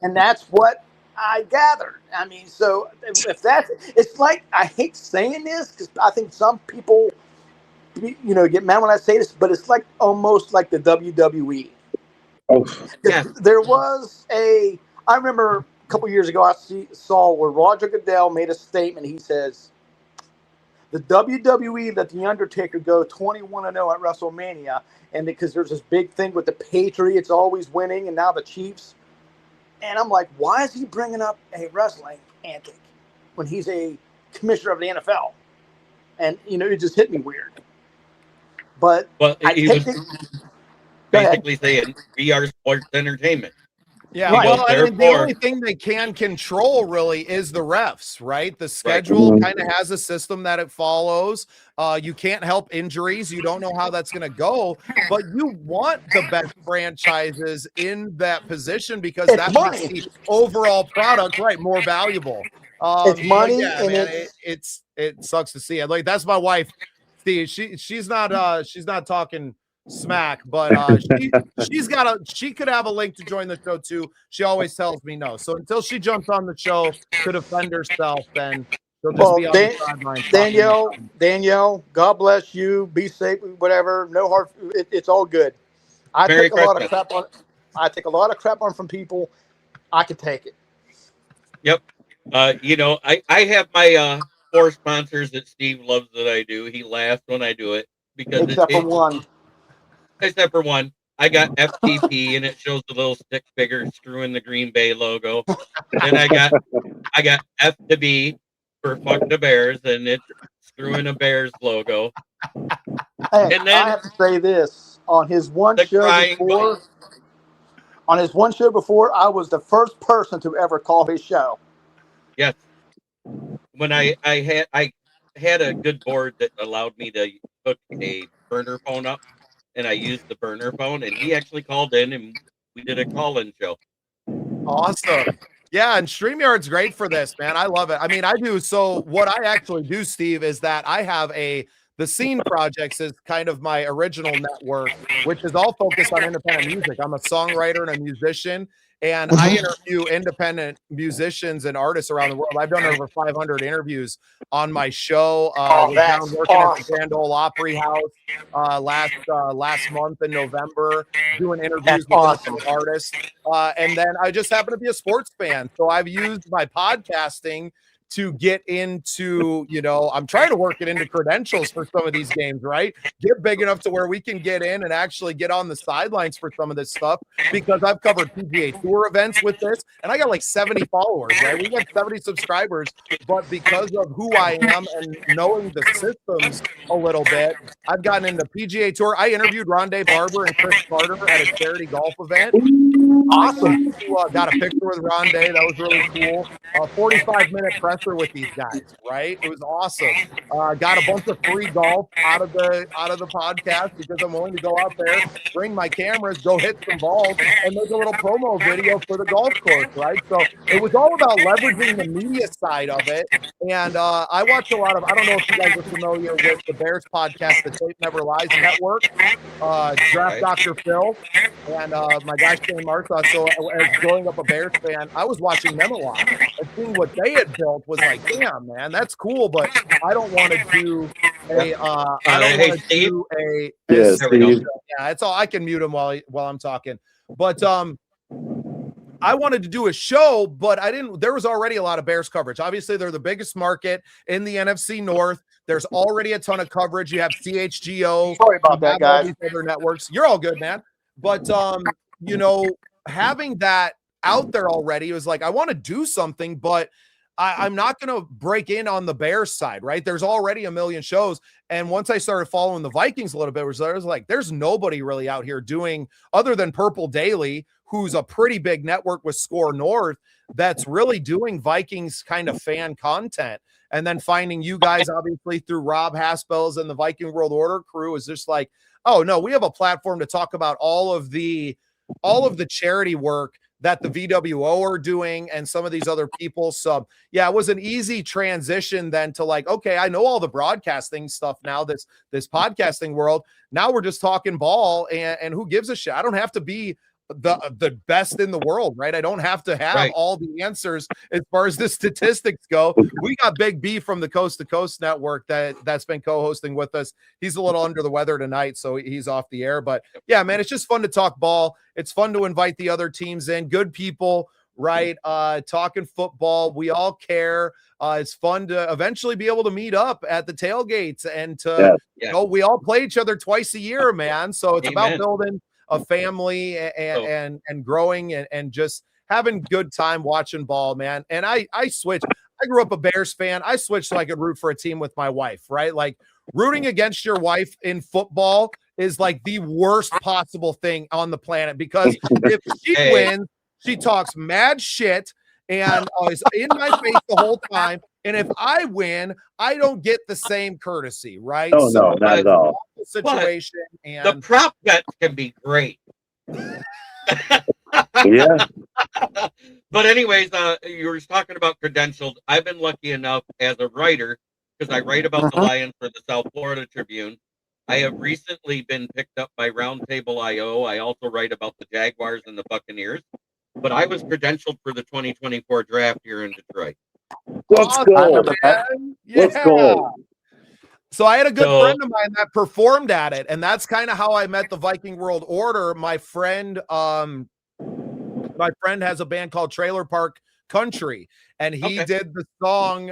And that's what I gathered. I mean, so if that's, it's like, I hate saying this because I think some people, get mad when I say this, but it's like almost like the WWE. Oh, Yeah. There was I remember a couple years ago, I saw where Roger Goodell made a statement. He says, the WWE let The Undertaker go 21-0 at WrestleMania, and because there's this big thing with the Patriots always winning, and now the Chiefs. And I'm like, why is he bringing up a wrestling antic when he's a commissioner of the NFL? And, it just hit me weird. But Well, he was Go basically saying we are sports entertainment. Yeah, Right. well, and the Therefore- only thing they can control really is the refs, right? The schedule kind of has a system that it follows. You can't help injuries. You don't know how that's going to go, but you want the best franchises in that position because It's that money. makes the overall product, right, more valuable. It's money, yeah, and man, it sucks to see it. Like that's my wife, Steve. She's not talking smack, but she could have a link to join the show too. She always tells me no. So until she jumps on the show to defend herself, then she'll just be on the sidelines. Danielle, God bless you. Be safe, whatever. No hard. It's all good. I Merry take a lot of Christmas. crap on. I take a lot of crap on from people. I can take it. Yep. I have my 4 sponsors that Steve loves that I do. He laughs when I do it because Except for one. Except for one. I got FTP and it shows the little stick figure screwing the Green Bay logo. And I got F to B for fuck the Bears and it's screwing a Bears logo. Hey, And then I have to say this on his one the show crying before. On his one show before, I was the first person to ever call his show. Yes. When I had a good board that allowed me to hook a burner phone up, and I used the burner phone, and he actually called in, and we did a call-in show. Awesome. Yeah, and StreamYard's great for this, man. I love it. I mean, I do. So what I actually do, Steve, is that I have the Scene Projects is kind of my original network, which is all focused on independent music. I'm a songwriter and a musician, And I interview independent musicians and artists around the world. I've done over 500 interviews on my show. Was that's down working at the awesome. Grand Ole Opry House last month in November, doing interviews That's with awesome. independent artists. And then I just happen to be a sports fan. So I've used my podcasting to get into, I'm trying to work it into credentials for some of these games, right? Get big enough to where we can get in and actually get on the sidelines for some of this stuff, because I've covered PGA Tour events with this, and I got like 70 followers, right? We got 70 subscribers, but because of who I am and knowing the systems a little bit, I've gotten into PGA Tour. I interviewed Rondé Barber and Chris Carter at a charity golf event. Awesome. Got a picture with Rondé. That was really cool. 45-minute presser with these guys, right? It was awesome. Got a bunch of free golf out of the podcast because I'm willing to go out there, bring my cameras, go hit some balls, and make a little promo video for the golf course, right? So it was all about leveraging the media side of it. And I watch a lot of, I don't know if you guys are familiar with the Bears podcast, the Tape Never Lies Network, Draft Dr. Phil, and my guy Shane Martha. So as growing up a Bears fan, I was watching them a lot. And seeing what they had built was like, damn, man, that's cool, but I don't want to do a Yes, Steve. yeah, it's all. I can mute him while I'm talking. But I wanted to do a show, but I didn't. There was already a lot of Bears coverage. Obviously, they're the biggest market in the NFC North. There's already a ton of coverage. You have CHGO. Sorry about that, guys. All these other networks. You're all good, man. But having that out there already, it was like, I want to do something, but I'm not going to break in on the Bears side, right? There's already a million shows. And once I started following the Vikings a little bit, I was like, there's nobody really out here doing, other than Purple Daily, who's a pretty big network with Score North, that's really doing Vikings kind of fan content. And then finding you guys, obviously, through Rob Haspel's and the Viking World Order crew is just like, oh no, we have a platform to talk about all of the charity work that the VWO are doing and some of these other people. So yeah, it was an easy transition then to like, okay, I know all the broadcasting stuff now, this podcasting world. Now we're just talking ball, and who gives a shit? I don't have to be the best in the world, right? I don't have to have all the answers as far as the statistics go. We got Big B from the Coast to Coast Network that's been co-hosting with us. He's a little under the weather tonight, so he's off the air. But yeah, man, it's just fun to talk ball. It's fun to invite the other teams in, good people, right? Talking football. We all care. It's fun to eventually be able to meet up at the tailgates and to, we all play each other twice a year, man. So it's about building a family and growing and just having good time watching ball, man. And I switched. I grew up a Bears fan. I switched so I could root for a team with my wife, right? Like rooting against your wife in football is like the worst possible thing on the planet, because if she wins, she talks mad shit and is in my face the whole time. And if I win, I don't get the same courtesy, right? Oh, no, not at all. Situation and the prop bets can be great. Yeah. But anyways, you were talking about credentialed. I've been lucky enough as a writer, because I write about the Lions for the South Florida Tribune. I have recently been picked up by Roundtable IO. I also write about the Jaguars and the Buccaneers. But I was credentialed for the 2024 draft here in Detroit. Let's go. Let's go. So I had a good friend of mine that performed at it, and that's kind of how I met the Viking World Order. My friend has a band called Trailer Park Country, and he did the song.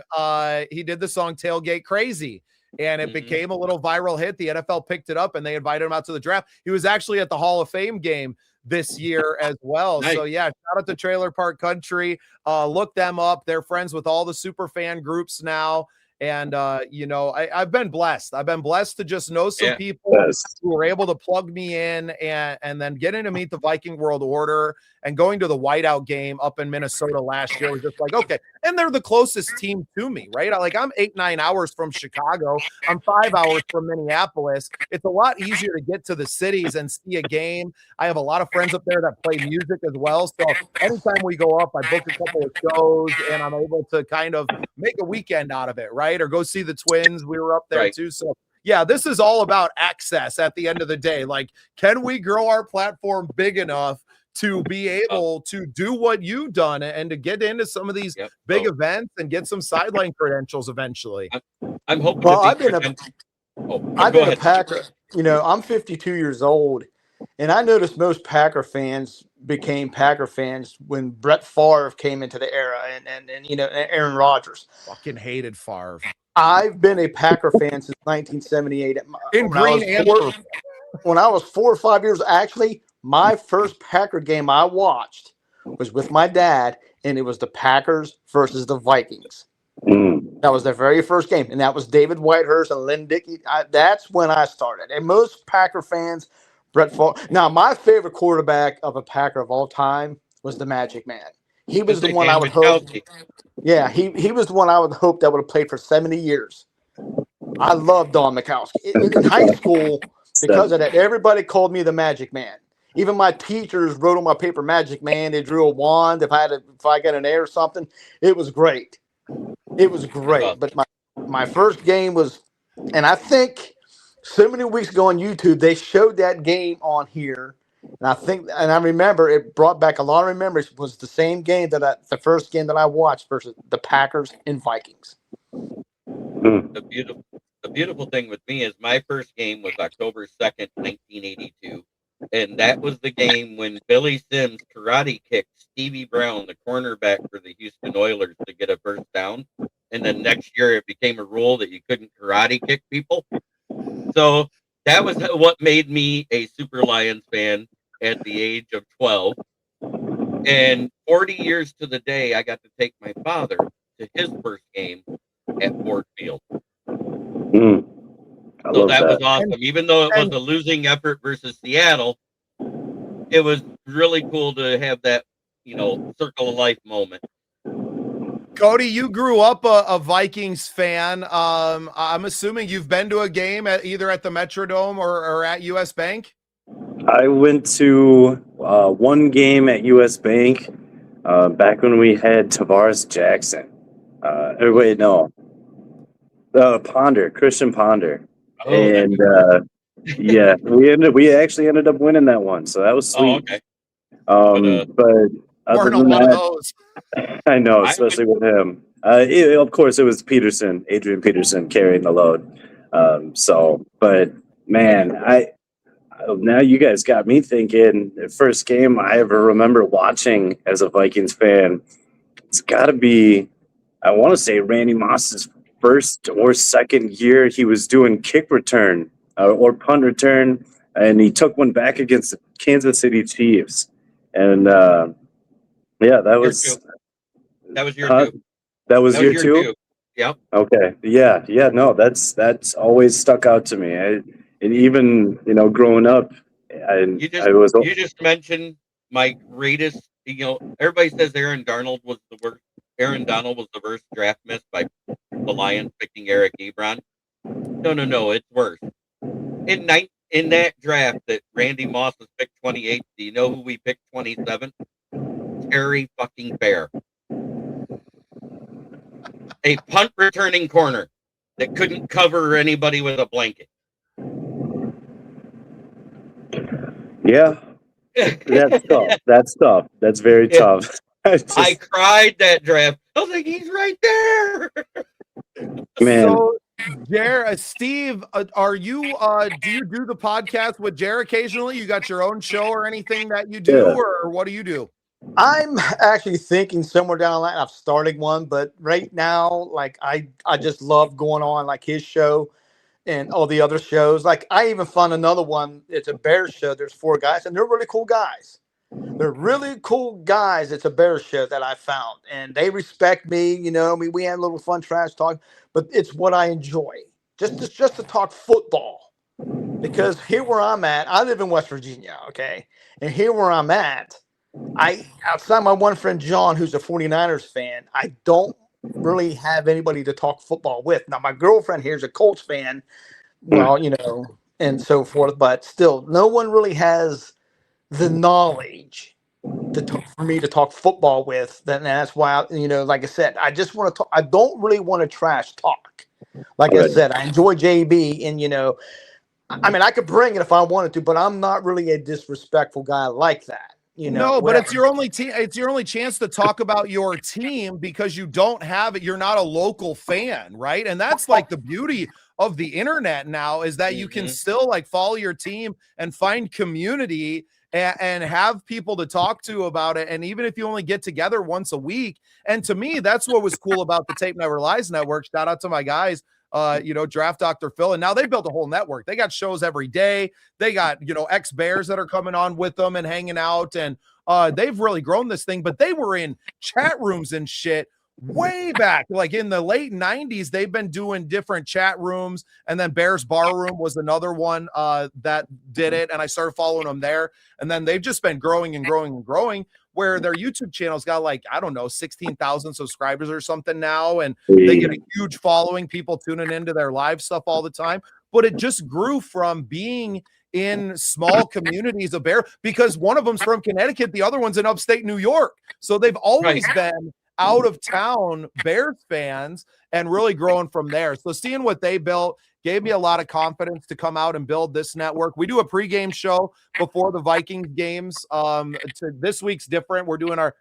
He did the song "Tailgate Crazy," and it became a little viral hit. The NFL picked it up, and they invited him out to the draft. He was actually at the Hall of Fame game this year as well. Nice. So yeah, shout out to Trailer Park Country. Look them up. They're friends with all the super fan groups now. And, I've been blessed. I've been blessed to just know some people who were able to plug me in and then getting to meet the Viking World Order and going to the whiteout game up in Minnesota last year was just like, okay. And they're the closest team to me, right? I'm 8-9 hours from Chicago. I'm 5 hours from Minneapolis. It's a lot easier to get to the cities and see a game. I have a lot of friends up there that play music as well. So anytime we go up, I book a couple of shows and I'm able to kind of make a weekend out of it, right? Or go see the Twins. We were up there too. So yeah, this is all about access at the end of the day. Like, can we grow our platform big enough to be able to do what you've done and to get into some of these Yep. big So events and get some sideline credentials eventually. I'm hoping Well, to I've be. been a I've been a Packer. You know, I'm 52 years old, and I noticed most Packer fans became Packer fans when Brett Favre came into the era, and you know, and Aaron Rodgers. Fucking hated Favre. I've been a Packer fan since 1978. In When I was green and four, purple. when I was 4 or 5 years, actually, my first Packer game I watched was with my dad, and it was the Packers versus the Vikings. Mm. That was their very first game, and that was David Whitehurst and Lynn Dickey. That's when I started. And most Packer fans, Brett Favre. Now, my favorite quarterback of a Packer of all time was the Magic Man. He was the one I would hope. Yeah, he was the one I would hope that would have played for 70 years. I love Don Mikowski. In high school, because of that, everybody called me the Magic Man. Even my teachers wrote on my paper Magic Man. They drew a wand if I got an A or something. It was great. It was great. But my first game was, and I think so many weeks ago on YouTube, they showed that game on here. And I remember it brought back a lot of memories. It was the same game the first game that I watched versus the Packers and Vikings. The beautiful thing with me is my first game was October 2nd, 1982. And that was the game when Billy Sims karate kicked Stevie Brown, the cornerback for the Houston Oilers, to get a first down. And then next year it became a rule that you couldn't karate kick people. So that was what made me a Super Lions fan at the age of 12. And 40 years to the day, I got to take my father to his first game at Ford Field. Mm. So that was awesome. Even though it was a losing effort versus Seattle, it was really cool to have that, circle of life moment. Cody, you grew up a Vikings fan. I'm assuming you've been to a game either at the Metrodome or at US Bank? I went to one game at US Bank back when we had Tavares Jackson. Wait, no. Christian Ponder. Oh, and yeah, we actually ended up winning that one, so that was sweet. Oh, okay. But other than that, I know, especially with him. Of course, it was Adrian Peterson carrying the load. But man, now you guys got me thinking. The first game I ever remember watching as a Vikings fan, it's got to be, I want to say, Randy Moss's first or second year. He was doing kick return or punt return, and he took one back against the Kansas City Chiefs. And yeah, that was year two. That was year two? Yep. Okay. Yeah. No, that's always stuck out to me. And even growing up, you just mentioned my greatest. Everybody says Aaron Donald was the worst. Aaron Donald was the worst draft miss by the Lions picking Eric Ebron. No, it's worse. In that draft that Randy Moss was picked 28, do you know who we picked 27? Terry fucking Fair. A punt returning corner that couldn't cover anybody with a blanket. Yeah. That's tough. That's very tough. I cried that draft. I was like, he's right there. Man. So, Steve, are you do you do the podcast with Jer occasionally? You got your own show or anything that you do, or what do you do? I'm actually thinking somewhere down the line of starting one, but right now, like I just love going on like his show and all the other shows. Like I even found another one. It's a Bears show. There's 4 guys, and they're really cool guys. They're really cool guys. It's a Bears show that I found, and they respect me. We had a little fun trash talk, but it's what I enjoy. Just to talk football, because here where I'm at, I live in West Virginia, okay, and here where I'm at, outside my one friend John, who's a 49ers fan, I don't really have anybody to talk football with. Now my girlfriend here is a Colts fan, and so forth, but still, no one really has the knowledge for me to talk football with. That's why, like I said, I just want to talk. I don't really want to trash talk. Like I said, I enjoy JB, and I could bring it if I wanted to, but I'm not really a disrespectful guy like that. you know. No, but it's whatever. your only team. It's your only chance to talk about your team because you don't have it. You're not a local fan, right? And that's like the beauty of the internet now is that you can still like follow your team and find community and have people to talk to about it. And even if you only get together once a week, and to me, that's what was cool about the Tape Never Lies network. Shout out to my guys. Draft Dr. Phil. And now they built a whole network. They got shows every day. They got, ex-Bears that are coming on with them and hanging out. And they've really grown this thing, but they were in chat rooms and shit way back. Like in the late 90s, they've been doing different chat rooms. And then Bears Bar Room was another one that did it. And I started following them there. And then they've just been growing and growing and growing, where their YouTube channel's got 16,000 subscribers or something now. And they get a huge following, people tuning into their live stuff all the time. But it just grew from being in small communities of Bear, because one of them's from Connecticut, the other one's in upstate New York. So they've always been out of town Bears fans and really growing from there. So seeing what they built gave me a lot of confidence to come out and build this network. We do a pregame show before the Vikings games. This week's different. We did our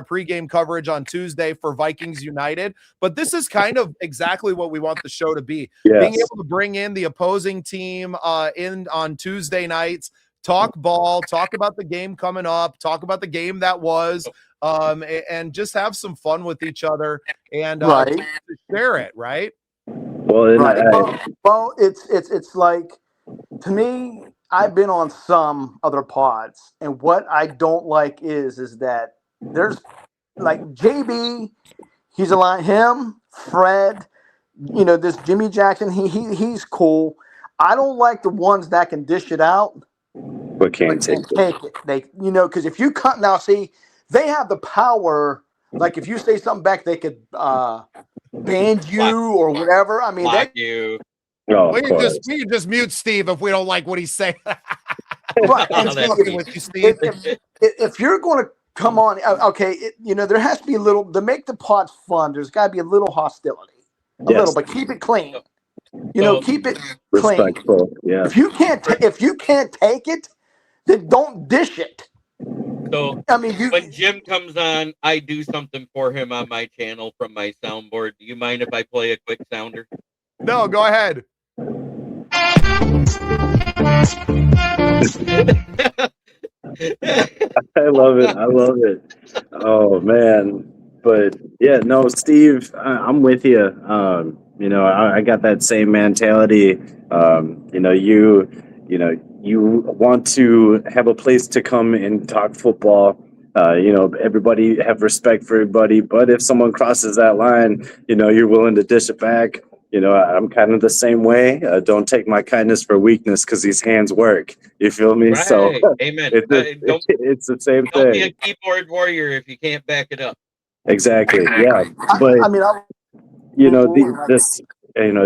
pregame coverage on Tuesday for Vikings United, but this is kind of exactly what we want the show to be. Yes. Being able to bring in the opposing team in on Tuesday nights, talk ball, talk about the game coming up, talk about the game that was, and just have some fun with each other and share it, right? Well, Well, it's like, to me, I've been on some other pods, and what I don't like is that there's like JB, he's a lot. Him, Fred, this Jimmy Jackson, he's cool. I don't like the ones that can dish it out, but can't take it. They, because if you cut now, see, they have the power. Like if you say something back, they could ban you or whatever. I mean, you. Oh, we can just mute Steve if we don't like what he's saying. Right. I'm fucking with you, Steve. If you're going to come on, okay, there has to be a little to make the pods fun. There's got to be a little hostility, little, but keep it clean. Keep it clean. Respectful. Yeah. If you can't take it, then don't dish it. So I mean, when Jim comes on, I do something for him on my channel from my soundboard. Do you mind if I play a quick sounder? No, go ahead. I love it. Oh man. But yeah, no, Steve, I'm with you. I got that same mentality. You want to have a place to come and talk football. Everybody have respect for everybody. But if someone crosses that line, you're willing to dish it back. I'm kind of the same way. Don't take my kindness for weakness because these hands work. You feel me? Right. So Amen. it's the same Don't thing. be a keyboard warrior if you can't back it up. Exactly. Yeah. But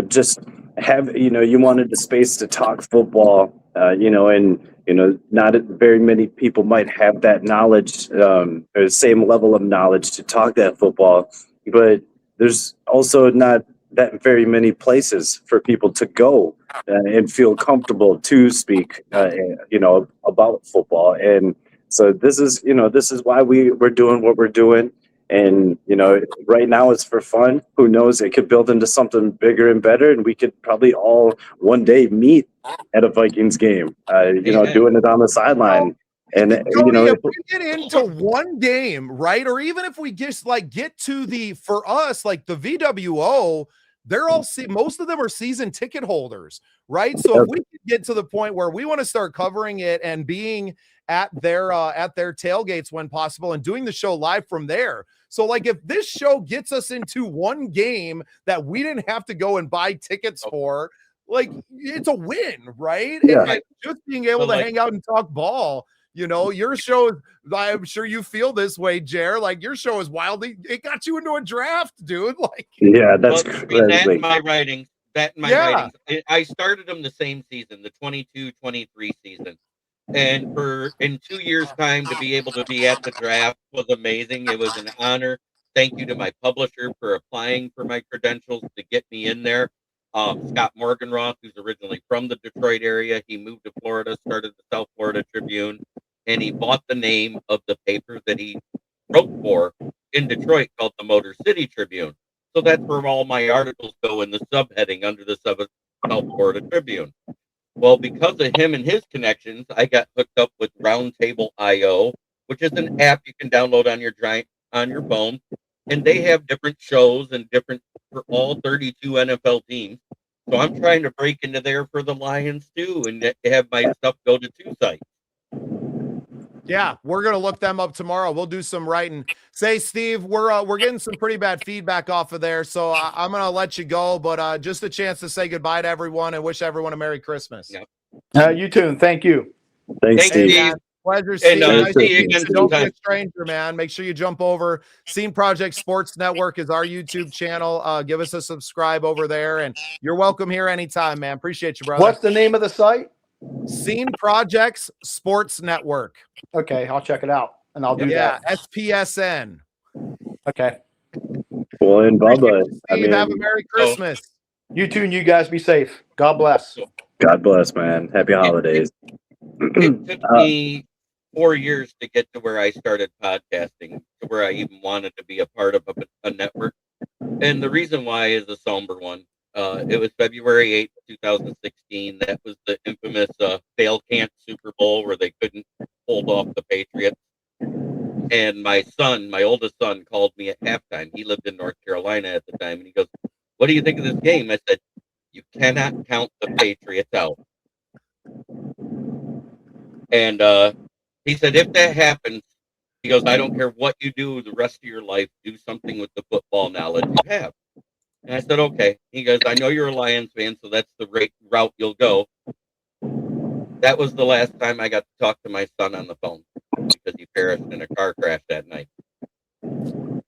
just have, you wanted the space to talk football, not very many people might have that knowledge, or the same level of knowledge to talk that football, but there's also not that very many places for people to go and feel comfortable to speak, about football. And so this is why we're doing what we're doing. And, right now it's for fun. Who knows? It could build into something bigger and better. And we could probably all one day meet at a Vikings game, doing it on the sideline. And, Cody, if we get into one game, right? Or even if we just get to for us, the VWO, most of them are season ticket holders, right? So if we could get to the point where we want to start covering it and being at their tailgates when possible and doing the show live from there. So if this show gets us into one game that we didn't have to go and buy tickets for, it's a win, right? Yeah. And just being able to hang out and talk ball, your show, I'm sure you feel this way, Jer, your show is wildly, it got you into a draft, dude. Yeah, that's crazy. That in my writings. I started them the same season, the 22-23 season. And in 2 years' time to be able to be at the draft was amazing. It was an honor. Thank you to my publisher for applying for my credentials to get me in there. Scott Morganroth, who's originally from the Detroit area, he moved to Florida, started the South Florida Tribune, and he bought the name of the paper that he wrote for in Detroit called the Motor City Tribune. So that's where all my articles go in the subheading under the South Florida Tribune. Well, because of him and his connections, I got hooked up with Roundtable.io, which is an app you can download on your phone, and they have different shows and different for all 32 NFL teams. So I'm trying to break into there for the Lions too, and have my stuff go to 2 sites. Yeah, we're gonna look them up tomorrow. We'll do some writing. Say, Steve, we're getting some pretty bad feedback off of there, so I'm gonna let you go. But just a chance to say goodbye to everyone and wish everyone a Merry Christmas. Yeah. You too. And thank you. Thanks, Thanks, Steve. Steve. Man, pleasure, Steve. And Nice see to you meet again you. Don't be a sometime. stranger, man. Make sure you jump over. Scene Project Sports Network is our YouTube channel. Give us a subscribe over there, and you're welcome here anytime, man. Appreciate you, brother. What's the name of the site? Scene Projects Sports Network. Okay, I'll check it out, and I'll do Yeah, that. SPSN. Okay. Well, and Appreciate Bubba, you, I Steve. Have a mean, Merry Christmas. You too, and you guys be safe. God bless. God bless, man. Happy holidays. It took me 4 years to get to where I started podcasting, to where I even wanted to be a part of a network. And the reason why is a somber one. It was February 8th, 2016. That was the infamous fail can't Super Bowl where they couldn't hold off the Patriots. And my oldest son, called me at halftime. He lived in North Carolina at the time. And he goes, "What do you think of this game?" I said, "You cannot count the Patriots out." And he said, "If that happens," he goes, "I don't care what you do the rest of your life, do something with the football knowledge you have." And I said, "Okay." He goes, "I know you're a Lions fan, so that's the route you'll go." That was the last time I got to talk to my son on the phone because he perished in a car crash that night.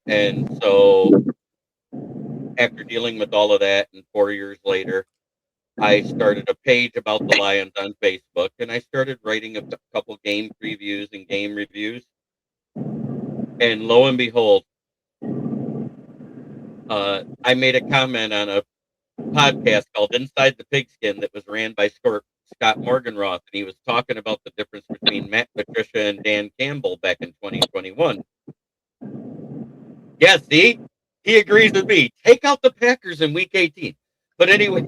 And so after dealing with all of that, and 4 years later, I started a page about the Lions on Facebook, and I started writing a couple game previews and game reviews. And lo and behold, I made a comment on a podcast called Inside the Pigskin that was ran by Scott Morganroth, and he was talking about the difference between Matt Patricia and Dan Campbell back in 2021. Yeah, see? He agrees with me. Take out the Packers in Week 18. But anyways,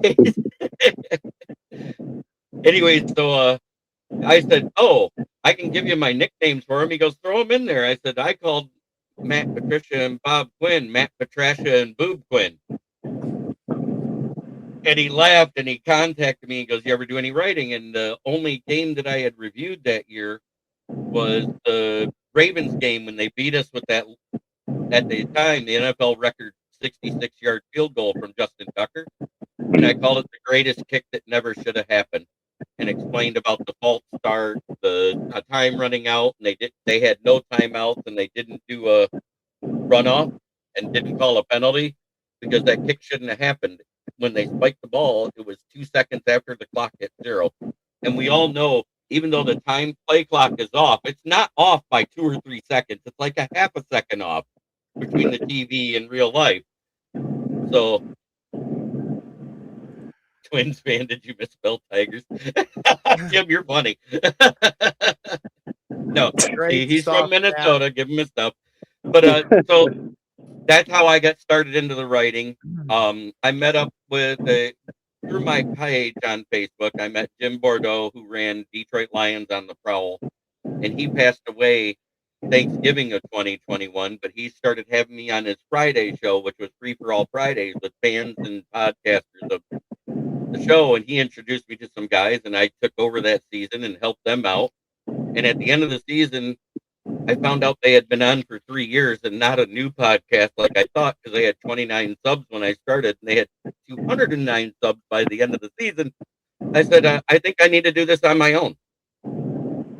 so I said, "Oh, I can give you my nicknames for him." He goes, "Throw them in there." I said, "I called Matt Patricia and Bob Quinn, Matt Patricia and Boob Quinn." And he laughed and he contacted me and goes, "You ever do any writing?" And the only game that I had reviewed that year was the Ravens game when they beat us with that, at the time, the NFL record 66-yard field goal from Justin Tucker. And I called it the greatest kick that never should have happened, and explained about the false start, the time running out, and they had no timeouts, and they didn't do a runoff and didn't call a penalty because that kick shouldn't have happened. When they spiked the ball, it was 2 seconds after the clock hit 0. And we all know, even though the time play clock is off, it's not off by 2 or 3 seconds. It's like a half a second off between the TV and real life. So, Twins fan, did you misspell Tigers? Jim, you're funny. No, Great he's stuff, from Minnesota. Give him his stuff. But so that's how I got started into the writing. I met up with through my page on Facebook. I met Jim Bordeaux, who ran Detroit Lions on the Prowl, and he passed away Thanksgiving of 2021. But he started having me on his Friday show, which was Free for All Fridays, with fans and podcasters of the show. And he introduced me to some guys, and I took over that season and helped them out. And at the end of the season, I found out they had been on for 3 years and not a new podcast like I thought, because they had 29 subs when I started, and they had 209 subs by the end of the season. I said, "I think I need to do this on my own."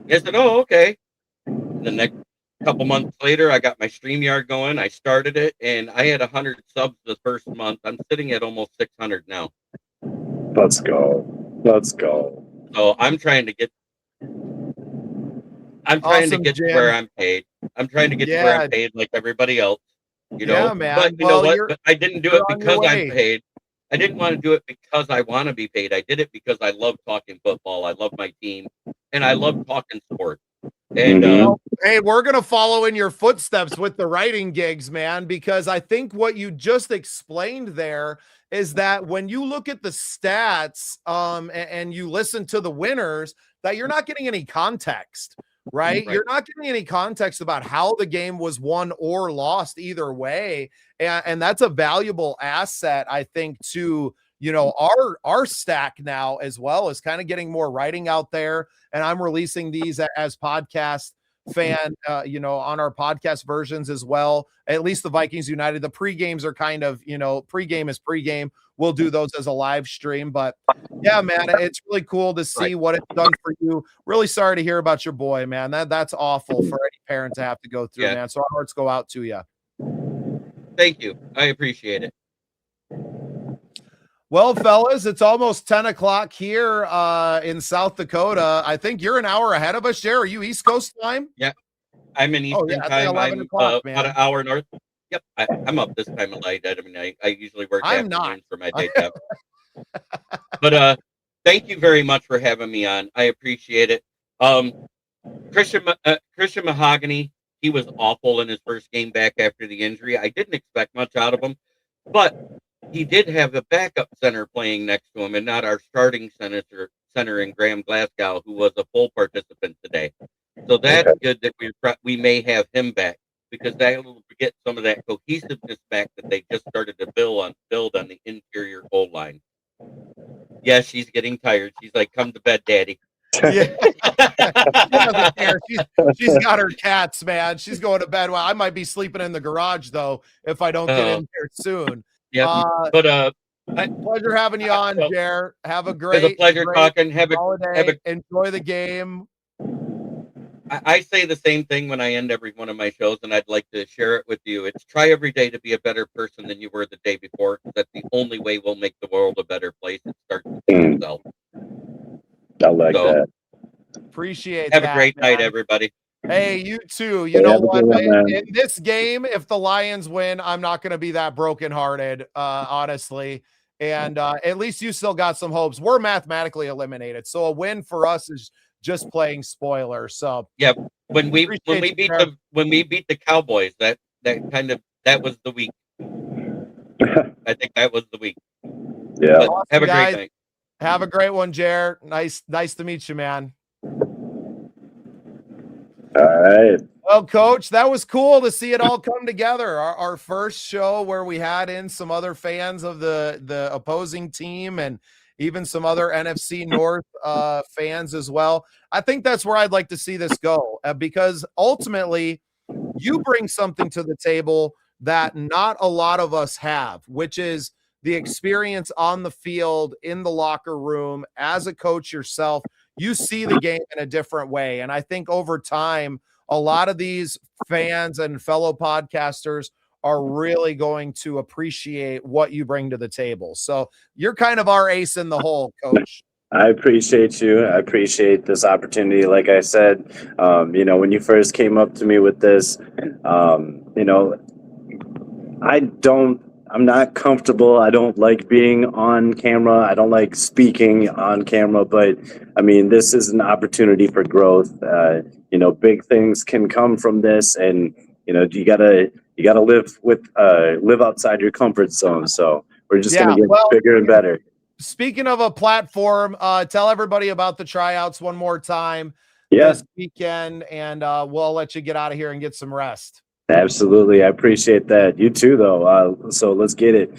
They said, "Oh, okay." And the next couple months later, I got my StreamYard going. I started it, and I had 100 subs the first month. I'm sitting at almost 600 now. Let's go. Let's go. So I'm trying to get Awesome, to Jim. where I'm paid. I'm trying to get to where I'm paid like everybody else, you know. Yeah, man. But you know what? But I didn't do it you're on your because I'm way. paid. I didn't want to do it because I want to be paid. I did it because I love talking football. I love my team, and I love talking sports. And Mhm. Hey, we're going to follow in your footsteps with the writing gigs, man, because I think what you just explained there is that when you look at the stats and you listen to the winners, that you're not getting any context, right? Right. You're not getting any context about how the game was won or lost either way. And that's a valuable asset, I think, to our stack now, as well as kind of getting more writing out there. And I'm releasing these as podcasts on our podcast versions as well. At least the Vikings United, the pre-games are kind of, pre-game is pre-game. We'll do those as a live stream, but yeah, man, it's really cool to see what it's done for you. Really sorry to hear about your boy, man. That's awful for any parent to have to go through, Yeah. man. So our hearts go out to you. Thank you. I appreciate it. Well, fellas, it's almost 10 o'clock here in South Dakota. I think you're an hour ahead of us, Jer. Are you East Coast time? I'm in Oh, Eastern yeah, I think time. 11 I'm o'clock, about man. an hour north. Yep, I'm up this time of night. I mean, I usually work I'm not. afternoons for my day job. But thank you very much for having me on. I appreciate it. Christian Mahogany, he was awful in his first game back after the injury. I didn't expect much out of him, but he did have a backup center playing next to him, and not our starting center in Graham Glasgow, who was a full participant today. So that's good that we may have him back, because that will get some of that cohesiveness back that they just started to build on the interior goal line. Yes, she's getting tired. She's like, "Come to bed, Daddy." Yeah. She doesn't care. She's got her cats, man. She's going to bed. Well, I might be sleeping in the garage though if I don't get in there soon. Yeah, Pleasure having you on, Jer. Have a it's great, a pleasure talking. holiday. Enjoy the game. I say the same thing when I end every one of my shows, and I'd like to share it with you. It's try every day to be a better person than you were the day before. That's the only way we'll make the world a better place. It starts with yourself. I like that. Appreciate Have that. a great night, man. everybody. Hey, you too. Hey, You know have a what? good one, man. In this game, if the Lions win, I'm not going to be that brokenhearted, honestly. And at least you still got some hopes. We're mathematically eliminated, so a win for us is just playing spoiler. So Yeah, when we beat Appreciate you, the Cowboys, that was the week. I think that was the week. Yeah. But Awesome, have a guys. great night. Have a great one, Jer. Nice to meet you, man. All right. Well, Coach, that was cool to see it all come together. Our first show where we had in some other fans of the opposing team and even some other NFC North fans as well. I think that's where I'd like to see this go because ultimately you bring something to the table that not a lot of us have, which is the experience on the field, in the locker room, as a coach yourself. You see the game in a different way. And I think over time, a lot of these fans and fellow podcasters are really going to appreciate what you bring to the table. So you're kind of our ace in the hole, Coach. I appreciate you. I appreciate this opportunity. Like I said, when you first came up to me with this, I'm not comfortable. I don't like being on camera. I don't like speaking on camera, but I mean, this is an opportunity for growth. Big things can come from this, and you gotta live outside your comfort zone. So we're just gonna get bigger and better. Speaking of a platform, tell everybody about the tryouts one more time this weekend, and we'll let you get out of here and get some rest. Absolutely. I appreciate that. You too, though. So let's get it.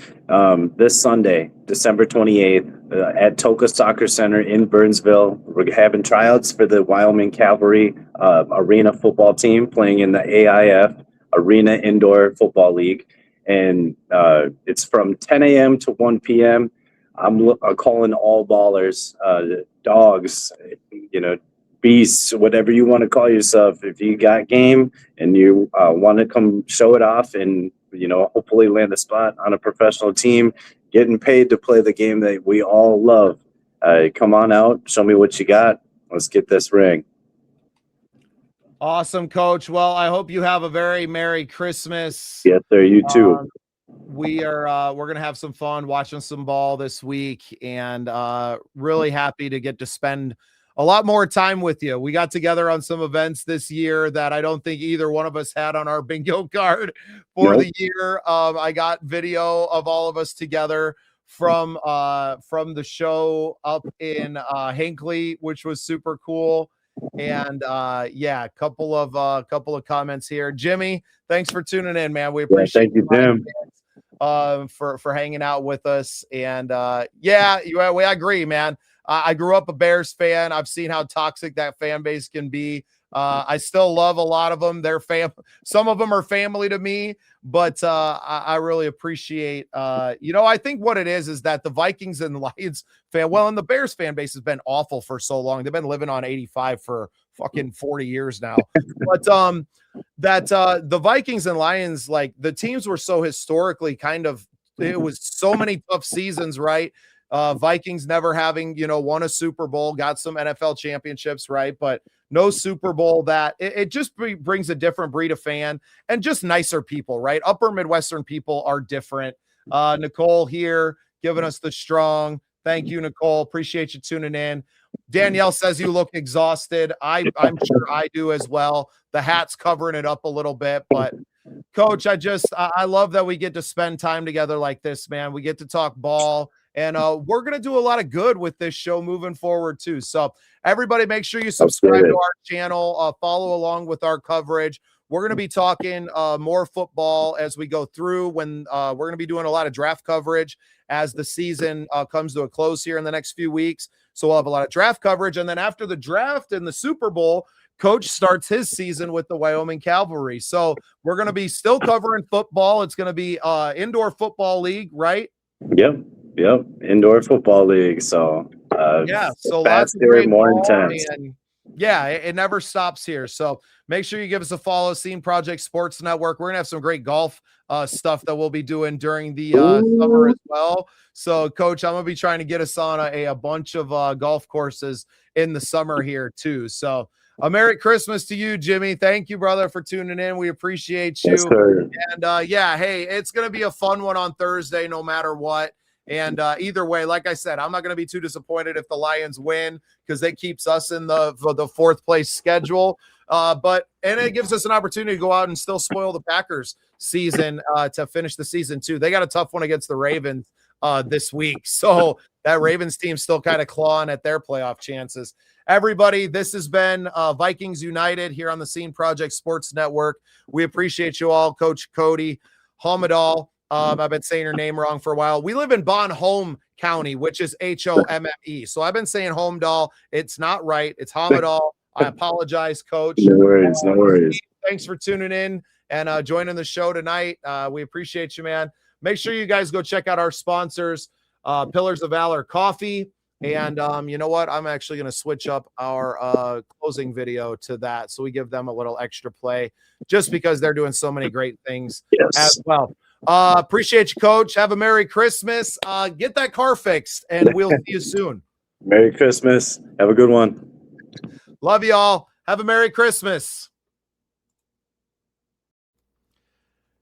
This Sunday, December 28th, at Toka Soccer Center in Burnsville, we're having tryouts for the Wyoming Cavalry Arena football team playing in the AIF Arena Indoor Football League. And it's from 10 a.m. to 1 p.m. I'm calling all ballers, dogs, beasts, whatever you want to call yourself. If you got game and you want to come show it off and, hopefully land a spot on a professional team, getting paid to play the game that we all love, come on out, show me what you got. Let's get this ring. Awesome, Coach. Well, I hope you have a very Merry Christmas. Yes, sir. You too. We're going to have some fun watching some ball this week, and really happy to get to spend a lot more time with you. We got together on some events this year that I don't think either one of us had on our bingo card for the year. I got video of all of us together from the show up in Hinckley, which was super cool. And yeah, a couple of comments here. Jimmy, thanks for tuning in, man. We appreciate thank you, Tim. for hanging out with us. And yeah, I agree, man. I grew up a Bears fan. I've seen how toxic that fan base can be. I still love a lot of them. Some of them are family to me, but I really appreciate, I think what it is that the Vikings and Lions and the Bears fan base has been awful for so long. They've been living on 85 for fucking 40 years now. But the Vikings and Lions, like the teams were so historically it was so many tough seasons, right? Vikings never having, won a Super Bowl, got some NFL championships, right? But no Super Bowl. That it just brings a different breed of fan and just nicer people, right? Upper Midwestern people are different. Nicole here giving us the strong. Thank you, Nicole. Appreciate you tuning in. Danielle says you look exhausted. I'm sure I do as well. The hat's covering it up a little bit, but Coach, I love that we get to spend time together like this, man. We get to talk ball. And we're going to do a lot of good with this show moving forward, too. So everybody make sure you subscribe to our channel, follow along with our coverage. We're going to be talking more football as we go through when we're going to be doing a lot of draft coverage as the season comes to a close here in the next few weeks. So we'll have a lot of draft coverage. And then after the draft and the Super Bowl, Coach starts his season with the Wyoming Cavalry. So we're going to be still covering football. It's going to be indoor football league, right? Yep. Indoor football league. So so faster, more intense. And yeah, it never stops here. So make sure you give us a follow. Scene Project Sports Network. We're gonna have some great golf stuff that we'll be doing during the summer as well. So, Coach, I'm gonna be trying to get us on a bunch of golf courses in the summer here too. So, a Merry Christmas to you, Jimmy. Thank you, brother, for tuning in. We appreciate you. Yes, sir. And hey, it's gonna be a fun one on Thursday, no matter what. And either way, like I said, I'm not going to be too disappointed if the Lions win because it keeps us in the fourth place schedule. But it gives us an opportunity to go out and still spoil the Packers season to finish the season too. They got a tough one against the Ravens this week. So that Ravens team still kind of clawing at their playoff chances. Everybody, this has been Vikings United here on the Scene Project Sports Network. We appreciate you all. Coach Cody Hamadal. I've been saying your name wrong for a while. We live in Bon Homme County, which is Homme. So I've been saying Homedal. It's not right. It's Hamadal. I apologize, Coach. No worries. Thanks for tuning in and joining the show tonight. We appreciate you, man. Make sure you guys go check out our sponsors, Pillars of Valor Coffee. And you know what? I'm actually going to switch up our closing video to that. So we give them a little extra play just because they're doing so many great things as well. Appreciate you, Coach. Have a Merry Christmas. Get that car fixed, and we'll see you soon. Merry Christmas. Have a good one. Love you all. Have a Merry Christmas.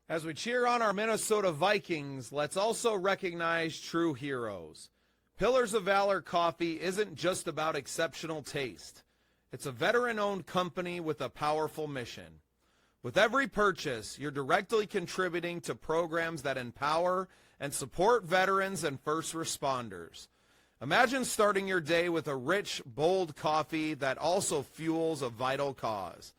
As we cheer on our Minnesota Vikings, let's also recognize true heroes. Pillars of Valor Coffee isn't just about exceptional taste. It's a veteran-owned company with a powerful mission. With every purchase, you're directly contributing to programs that empower and support veterans and first responders. Imagine starting your day with a rich, bold coffee that also fuels a vital cause.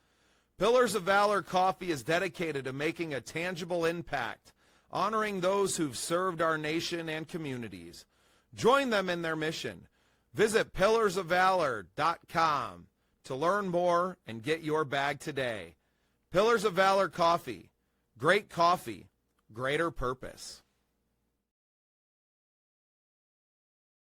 Pillars of Valor Coffee is dedicated to making a tangible impact, honoring those who've served our nation and communities. Join them in their mission. Visit pillarsofvalor.com to learn more and get your bag today. Pillars of Valor Coffee. Great coffee, greater purpose.